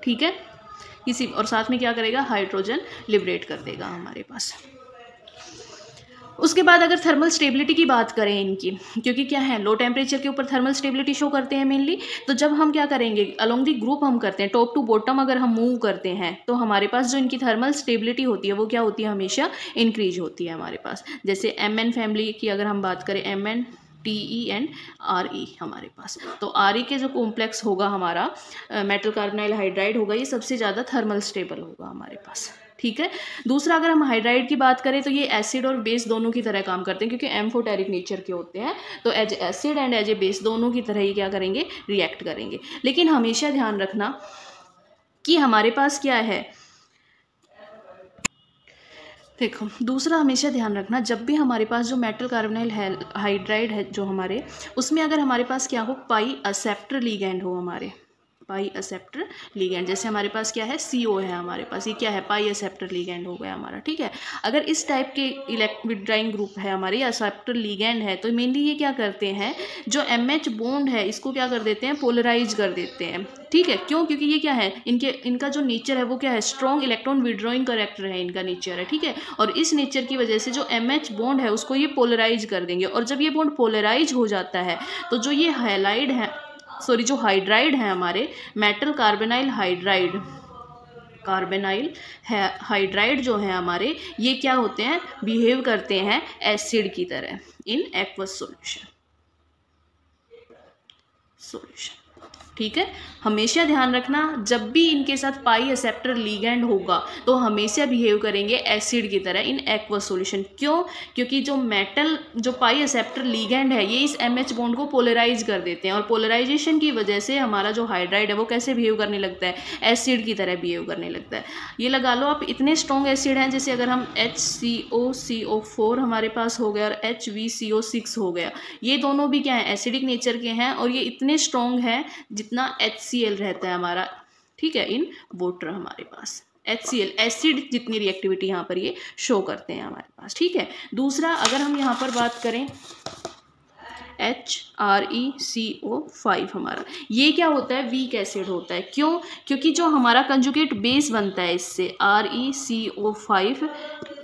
ठीक है। इसी और साथ में क्या करेगा, हाइड्रोजन लिबरेट कर देगा हमारे पास। उसके बाद अगर थर्मल स्टेबिलिटी की बात करें इनकी, क्योंकि क्या है लो टेम्परेचर के ऊपर थर्मल स्टेबिलिटी शो करते हैं मेनली, तो जब हम क्या करेंगे, अलोंग दी ग्रुप हम करते हैं, टॉप टू बॉटम अगर हम मूव करते हैं, तो हमारे पास जो इनकी थर्मल स्टेबिलिटी होती है वो क्या होती है, हमेशा इंक्रीज होती है हमारे पास। जैसे Mn फैमिली की अगर हम बात करें, Mn TE एंड RE हमारे पास, तो RE के जो कॉम्प्लेक्स होगा हमारा मेटल कार्बोनाइल हाइड्राइड होगा, ये सबसे ज़्यादा थर्मल स्टेबल होगा हमारे पास, ठीक है। दूसरा अगर हम हाइड्राइड की बात करें तो ये एसिड और बेस दोनों की तरह काम करते हैं, क्योंकि एम्फोटेरिक नेचर के होते हैं, तो as acid and as a base दोनों की तरह ही क्या करेंगे, रिएक्ट करेंगे। लेकिन हमेशा ध्यान रखना कि हमारे पास क्या है, देखो दूसरा हमेशा ध्यान रखना, जब भी हमारे पास जो मेटल कार्बोनाइल हाइड्राइड है जो हमारे, उसमें अगर हमारे पास क्या हो, पाई एक्सेप्टर लिगैंड हो, हमारे पाई एक्सेप्टर लिगैंड, जैसे हमारे पास क्या है, CO है हमारे पास, ये क्या है, पाई एक्सेप्टर लिगैंड हो गया हमारा, ठीक है। अगर इस टाइप के विथड्राइंग ग्रुप है हमारे, या एक्सेप्टर लिगैंड है, तो मेनली ये क्या करते हैं, जो MH बॉन्ड है इसको क्या कर देते हैं, पोलराइज कर देते हैं, ठीक है। क्यों, क्योंकि ये क्या है, इनका जो नेचर है वो क्या है, स्ट्रॉन्ग इलेक्ट्रॉन विड्रॉइंग करेक्टर है इनका नेचर है, ठीक है। और इस नेचर की वजह से जो MH बॉन्ड है उसको ये पोलराइज कर देंगे, और जब ये बॉन्ड पोलराइज हो जाता है तो जो ये हैलाइड है, सॉरी जो हाइड्राइड है हमारे, मेटल कार्बोनाइल हाइड्राइड जो है हमारे, ये क्या होते हैं, बिहेव करते हैं एसिड की तरह इन एक्वस सॉल्यूशन, ठीक है। हमेशा ध्यान रखना, जब भी इनके साथ पाई एक्सेप्टर लिगैंड होगा तो हमेशा बिहेव करेंगे एसिड की तरह इन एक्वस सॉल्यूशन। क्यों, क्योंकि जो पाई एक्सेप्टर लिगैंड है ये इस MH बॉन्ड को पोलराइज कर देते हैं, और पोलराइजेशन की वजह से हमारा जो हाइड्राइड है वो कैसे बिहेव करने लगता है, एसिड की तरह बिहेव करने लगता है। ये लगा लो आप, इतने स्ट्रॉन्ग एसिड हैं, जैसे अगर हम HCOCO4 हमारे पास हो गया और HVCO6 हो गया, ये दोनों भी क्या है, एसिडिक नेचर के हैं, और ये इतने स्ट्रॉन्ग हैं जितना HCl रहता है हमारा, ठीक है, इन वाटर हमारे पास HCl एसिड जितनी रिएक्टिविटी यहाँ पर ये शो करते हैं हमारे पास, ठीक है। दूसरा अगर हम यहाँ पर बात करें HReCO5 हमारा, ये क्या होता है, वीक एसिड होता है। क्यों, क्योंकि जो हमारा कंजुगेट बेस बनता है इससे ReCO5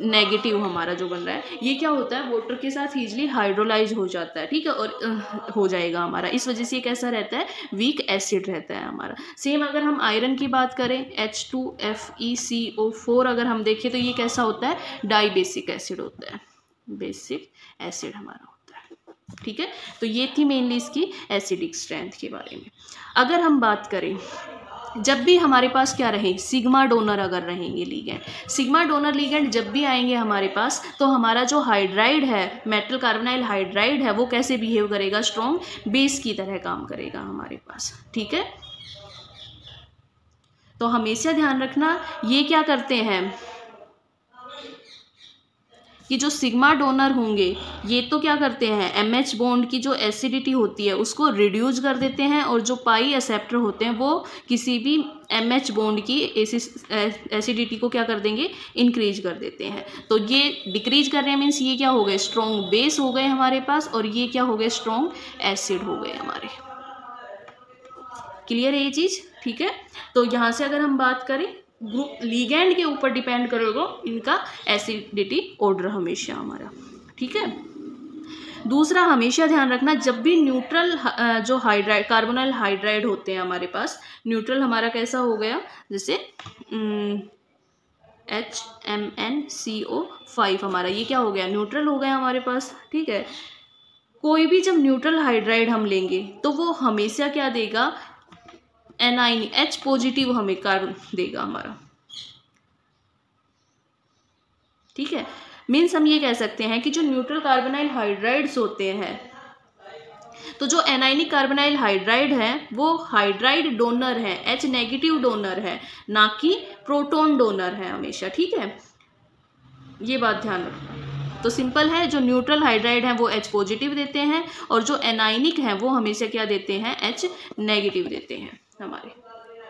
नेगेटिव हमारा जो बन रहा है, ये क्या होता है, वाटर के साथ ईजिली हाइड्रोलाइज हो जाता है, ठीक है, और हो जाएगा हमारा, इस वजह से ये कैसा रहता है, वीक एसिड रहता है हमारा। सेम अगर हम आयरन की बात करें, H2FeCO4 अगर हम देखें तो ये कैसा होता है, डाई बेसिक एसिड होता है, बेसिक एसिड हमारा, ठीक है। तो ये थी मेनली इसकी एसिडिक स्ट्रेंथ के बारे में। अगर हम बात करें, जब भी हमारे पास क्या रहे, सिग्मा डोनर अगर रहेंगे लिगैंड, सिग्मा डोनर लिगैंड जब भी आएंगे हमारे पास, तो हमारा जो हाइड्राइड है, मेटल कार्बोनाइल हाइड्राइड है, वो कैसे बिहेव करेगा, स्ट्रॉन्ग बेस की तरह काम करेगा हमारे पास, ठीक है। तो हमेशा ध्यान रखना, ये क्या करते हैं कि जो सिग्मा डोनर होंगे ये तो क्या करते हैं, MH बॉन्ड की जो एसिडिटी होती है उसको रिड्यूस कर देते हैं, और जो पाई एक्सेप्टर होते हैं वो किसी भी MH बॉन्ड की एसिडिटी को क्या कर देंगे, इंक्रीज कर देते हैं। तो ये डिक्रीज कर रहे हैं, मीन्स ये क्या हो गए, स्ट्रॉन्ग बेस हो गए हमारे पास, और ये क्या हो गए, स्ट्रॉन्ग एसिड हो गए हमारे। क्लियर है ये चीज़, ठीक है। तो यहाँ से अगर हम बात करें, ग्रुप लिगैंड के ऊपर डिपेंड करेगा इनका एसिडिटी ऑर्डर हमेशा हमारा, ठीक है। दूसरा हमेशा ध्यान रखना, जब भी न्यूट्रल जो हाइड्राइड कार्बोनाइल हाइड्राइड होते हैं हमारे पास, न्यूट्रल हमारा कैसा हो गया, जैसे HMnCO5 हमारा, ये क्या हो गया, न्यूट्रल हो गया हमारे पास, ठीक है। कोई भी जब न्यूट्रल हाइड्राइड हम लेंगे तो वो हमेशा क्या देगा, एनाइन H पॉजिटिव हमें कार्बन देगा हमारा, ठीक है। मीन्स हम ये कह सकते हैं कि जो न्यूट्रल कार्बोनाइल हाइड्राइड्स होते हैं, तो जो एनाइनिक कार्बोनाइल हाइड्राइड है वो हाइड्राइड डोनर है, H नेगेटिव डोनर है, ना कि प्रोटॉन डोनर है हमेशा, ठीक है। ये बात ध्यान रखना। तो सिंपल है, जो न्यूट्रल हाइड्राइड हैं वो H पॉजिटिव देते हैं, और जो एनाइनिक हैं वो हमेशा क्या देते हैं, H नेगेटिव देते हैं हमारे,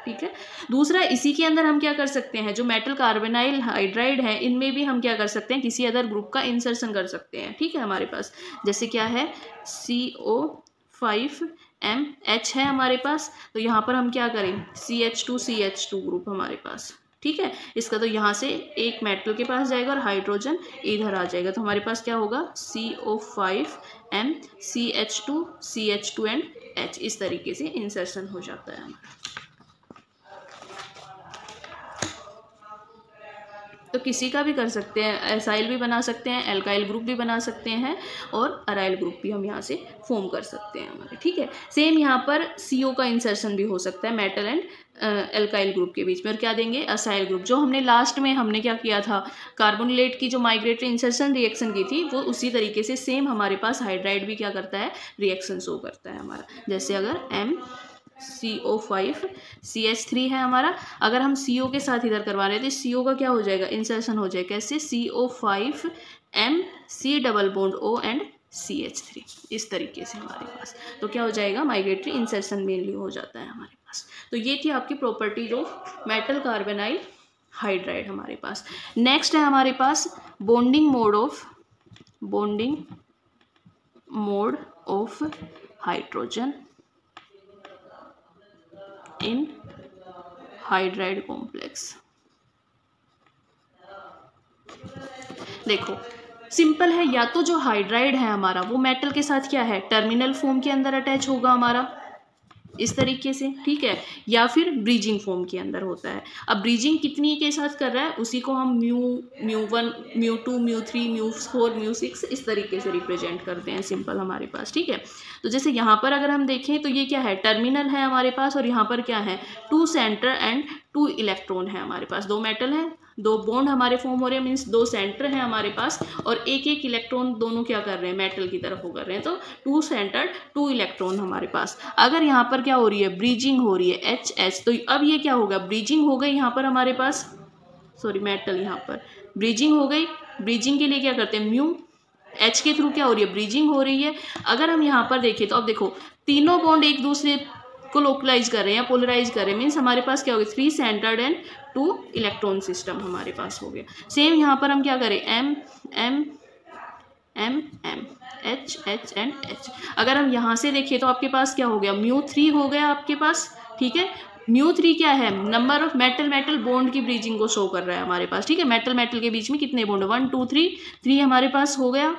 ठीक है। दूसरा इसी के अंदर हम क्या कर सकते हैं, जो मेटल कार्बोनाइल हाइड्राइड है इनमें भी हम क्या कर सकते हैं, किसी अदर ग्रुप का इंसर्शन कर सकते हैं, ठीक है हमारे पास। जैसे क्या है, CO5MH है हमारे पास, तो यहाँ पर हम क्या करें, CH2 ग्रुप हमारे पास, ठीक है। इसका तो यहाँ से एक मेटल के पास जाएगा और हाइड्रोजन इधर आ जाएगा, तो हमारे पास क्या होगा, CO5M CH2 एंड H, इस तरीके से इंसर्शन हो जाता है हमारा। तो किसी का भी कर सकते हैं, एसाइल भी बना सकते हैं, एल्काइल ग्रुप भी बना सकते हैं और अराइल ग्रुप भी हम यहाँ से फॉर्म कर सकते हैं हमारे, ठीक है। सेम यहाँ पर CO का इंसर्शन भी हो सकता है मेटल एंड एल्काइल ग्रुप के बीच में, और क्या देंगे, असाइल ग्रुप। जो हमने लास्ट में हमने क्या किया था, कार्बोनिलेट की जो माइग्रेटरी इंसर्शन रिएक्शन की थी, वो उसी तरीके से सेम हमारे पास हाइड्राइड भी क्या करता है, रिएक्शन शो करता है हमारा। जैसे अगर MCO5 CH3 है हमारा, अगर हम CO के साथ इधर करवा रहे हैं तो CO का क्या हो जाएगा, इंसर्शन हो जाएगा कैसे, CO5 MC double bond O and CH3, इस तरीके से हमारे पास तो क्या हो जाएगा, माइग्रेटरी इंसर्शन मेनली हो जाता है हमारे पास। तो ये थी आपकी properties of metal carbonyl hydride हमारे पास। नेक्स्ट है हमारे पास bonding mode of hydrogen in hydride complex. देखो सिंपल है, या तो जो हाइड्राइड है हमारा वो मेटल के साथ क्या है, टर्मिनल फॉर्म के अंदर अटैच होगा हमारा इस तरीके से, ठीक है, या फिर ब्रीजिंग फॉर्म के अंदर होता है। अब ब्रीजिंग कितनी के साथ कर रहा है, उसी को हम μ1 μ2 μ3 μ4 μ6 इस तरीके से रिप्रेजेंट करते हैं सिंपल हमारे पास, ठीक है। तो जैसे यहाँ पर अगर हम देखें तो ये क्या है, टर्मिनल है हमारे पास, और यहाँ पर क्या है, 2 सेंटर एंड 2 इलेक्ट्रॉन है हमारे पास, 2 मेटल हैं, 2 बॉन्ड हमारे फॉर्म हो रहे हैं, मीन्स 2 सेंटर हैं हमारे पास, और एक इलेक्ट्रॉन दोनों क्या कर रहे हैं, मेटल की तरफ वो कर रहे हैं, तो 2 सेंटर 2 इलेक्ट्रॉन हमारे पास। अगर यहाँ पर क्या हो रही है, ब्रीजिंग हो रही है HH, तो अब ये क्या होगा, ब्रीजिंग हो गई यहाँ पर हमारे पास, सॉरी मेटल यहाँ पर ब्रीजिंग हो गई। ब्रीजिंग के लिए क्या करते हैं, म्यू H के थ्रू क्या हो रही है, ब्रीजिंग हो रही है। अगर हम यहाँ पर देखें तो अब देखो तीनों बॉन्ड एक दूसरे को लोकलाइज कर रहे हैं या पोलराइज कर रहे हैं, मीन्स हमारे पास क्या हो गया, 3 सेंटर्ड एंड 2 इलेक्ट्रॉन सिस्टम हमारे पास हो गया। सेम यहाँ पर हम क्या करें, M M M M H H and H। अगर हम यहाँ से देखें तो आपके पास क्या हो गया, μ3 हो गया आपके पास, ठीक है। μ3 क्या है, नंबर ऑफ मेटल बॉन्ड की ब्रीजिंग को शो कर रहा है हमारे पास, ठीक है। मेटल के बीच में कितने बॉन्ड, 1 2 3 हमारे पास हो गया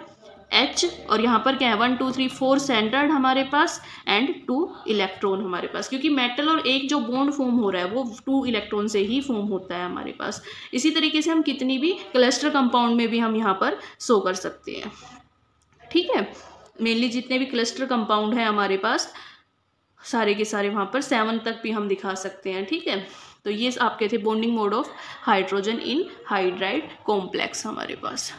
H, और यहाँ पर क्या है 1 2 3 4 सेंटर्ड हमारे पास एंड 2 इलेक्ट्रॉन हमारे पास, क्योंकि मेटल और एक जो बॉन्ड फॉर्म हो रहा है वो 2 इलेक्ट्रॉन से ही फॉर्म होता है हमारे पास। इसी तरीके से हम कितनी भी क्लस्टर कंपाउंड में भी हम यहाँ पर शो कर सकते हैं, ठीक है। मेनली जितने भी क्लस्टर कंपाउंड हैं हमारे पास सारे के सारे वहाँ पर 7 तक भी हम दिखा सकते हैं, ठीक है। तो ये आपके थे bonding mode of hydrogen in hydride complex हमारे पास।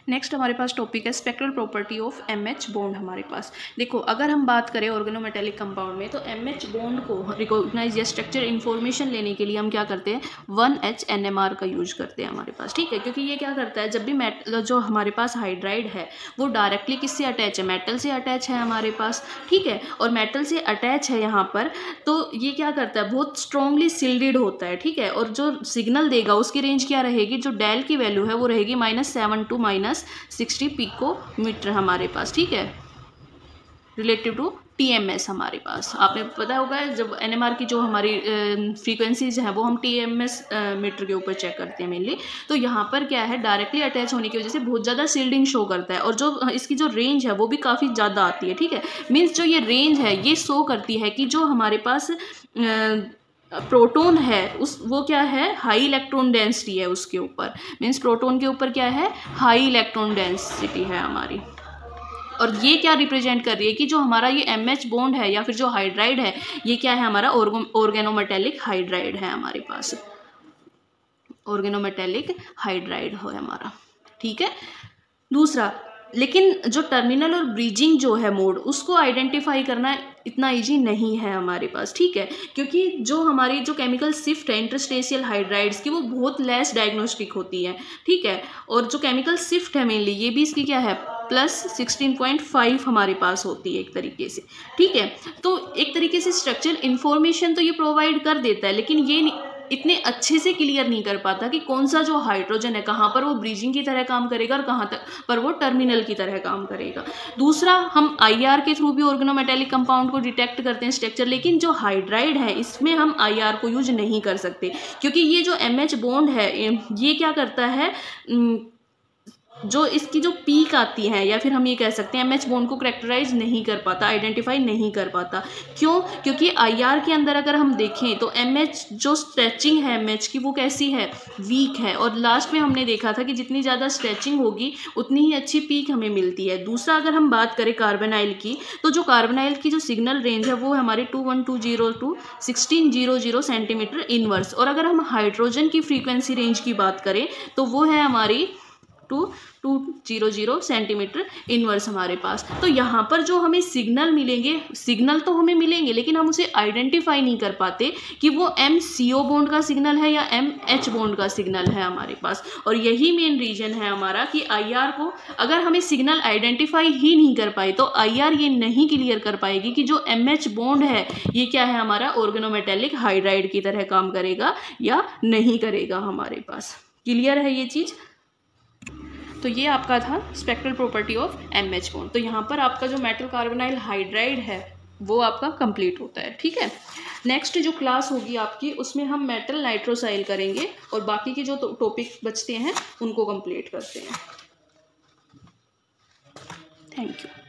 नेक्स्ट हमारे पास टॉपिक है spectral property of MH bond हमारे पास। देखो अगर हम बात करें ऑर्गेनोमेटेलिक कंपाउंड में, तो MH बॉन्ड को रिकॉग्नाइज या स्ट्रक्चर इन्फॉर्मेशन लेने के लिए हम क्या करते हैं, 1H NMR का यूज करते हैं हमारे पास, ठीक है। क्योंकि ये क्या करता है, जब भी जो हमारे पास हाइड्राइड है वो डायरेक्टली किससे अटैच है, मेटल से अटैच है हमारे पास, ठीक है। और मेटल से अटैच है यहाँ पर, तो ये क्या करता है, बहुत स्ट्रांगली सील्डेड होता है, ठीक है। और जो सिग्नल देगा उसकी रेंज क्या रहेगी, जो डेल की वैल्यू है वो रहेगी -7 to -60 पिकोमीटर हमारे पास, ठीक है, रिलेटिव टू TMS हमारे पास। आपने पता होगा जब NMR की जो हमारी फ्रीक्वेंसीज हैं वो हम TMS मीटर के ऊपर चेक करते हैं मेनली। तो यहाँ पर क्या है, डायरेक्टली अटैच होने की वजह से बहुत ज़्यादा सील्डिंग शो करता है, और जो इसकी जो रेंज है वो भी काफ़ी ज़्यादा आती है, ठीक है। मीन्स जो ये रेंज है ये शो करती है कि जो हमारे पास प्रोटॉन है वो क्या है, हाई इलेक्ट्रॉन डेंसिटी है उसके ऊपर, मीन्स प्रोटॉन के ऊपर क्या है, हाई इलेक्ट्रॉन डेंसिटी है हमारी। और ये क्या रिप्रेजेंट कर रही है कि जो हमारा ये MH बॉन्ड है या फिर जो हाइड्राइड है ये क्या है, हमारा ऑर्गेनोमेटेलिक हाइड्राइड है हमारे पास, ऑर्गेनोमेटेलिक हाइड्राइड है हमारा, ठीक है। दूसरा, लेकिन जो टर्मिनल और ब्रीजिंग जो है मोड, उसको आइडेंटिफाई करना इतना इजी नहीं है हमारे पास, ठीक है। क्योंकि जो हमारी जो केमिकल शिफ्ट है इंटरस्टेशियल हाइड्राइड्स की वो बहुत लेस डायग्नोस्टिक होती है, ठीक है। और जो केमिकल शिफ्ट है मेनली ये भी इसकी क्या है +16.5 हमारे पास होती है एक तरीके से, ठीक है। तो एक तरीके से स्ट्रक्चरल इंफॉर्मेशन तो ये प्रोवाइड कर देता है, लेकिन ये इतने अच्छे से क्लियर नहीं कर पाता कि कौन सा जो हाइड्रोजन है कहाँ पर वो ब्रीजिंग की तरह काम करेगा और कहाँ तक पर वो टर्मिनल की तरह काम करेगा। दूसरा, हम IR के थ्रू भी ऑर्गेनोमेटेलिक कंपाउंड को डिटेक्ट करते हैं स्ट्रक्चर, लेकिन जो हाइड्राइड है इसमें हम IR को यूज नहीं कर सकते, क्योंकि ये जो MH बॉन्ड है ये क्या करता है, जो इसकी जो पीक आती है, या फिर हम ये कह सकते हैं एमएच बॉन्ड को करेक्टराइज नहीं कर पाता, आइडेंटिफाई नहीं कर पाता। क्यों? क्योंकि आईआर के अंदर अगर हम देखें तो एमएच जो स्ट्रेचिंग है एमएच की वो कैसी है, वीक है। और लास्ट में हमने देखा था कि जितनी ज़्यादा स्ट्रेचिंग होगी उतनी ही अच्छी पीक हमें मिलती है। दूसरा अगर हम बात करें कार्बोनाइल की, तो जो कार्बोनाइल की जो सिग्नल रेंज है वो है हमारे 2120 टू 1600 सेंटीमीटर इनवर्स। और अगर हम हाइड्रोजन की फ्रीक्वेंसी रेंज की बात करें तो वो है हमारी 2200 सेंटीमीटर इनवर्स हमारे पास। तो यहाँ पर जो हमें सिग्नल मिलेंगे, सिग्नल तो हमें मिलेंगे लेकिन हम उसे आइडेंटिफाई नहीं कर पाते कि वो MCO बॉन्ड का सिग्नल है या MH बॉन्ड का सिग्नल है हमारे पास। और यही मेन रीजन है हमारा कि IR को अगर हमें सिग्नल आइडेंटिफाई ही नहीं कर पाए तो IR ये नहीं क्लियर कर पाएगी कि जो MH बॉन्ड है ये क्या है, हमारा ऑर्गेनोमेटेलिक हाइड्राइड की तरह काम करेगा या नहीं करेगा हमारे पास। क्लियर है ये चीज़? तो ये आपका था spectral property of MH bond. तो यहाँ पर आपका जो मेटल कार्बोनाइल हाइड्राइड है वो आपका कंप्लीट होता है। ठीक है, नेक्स्ट जो क्लास होगी आपकी उसमें हम मेटल नाइट्रोसाइल करेंगे और बाकी के जो टॉपिक बचते हैं उनको कंप्लीट करते हैं। Thank you.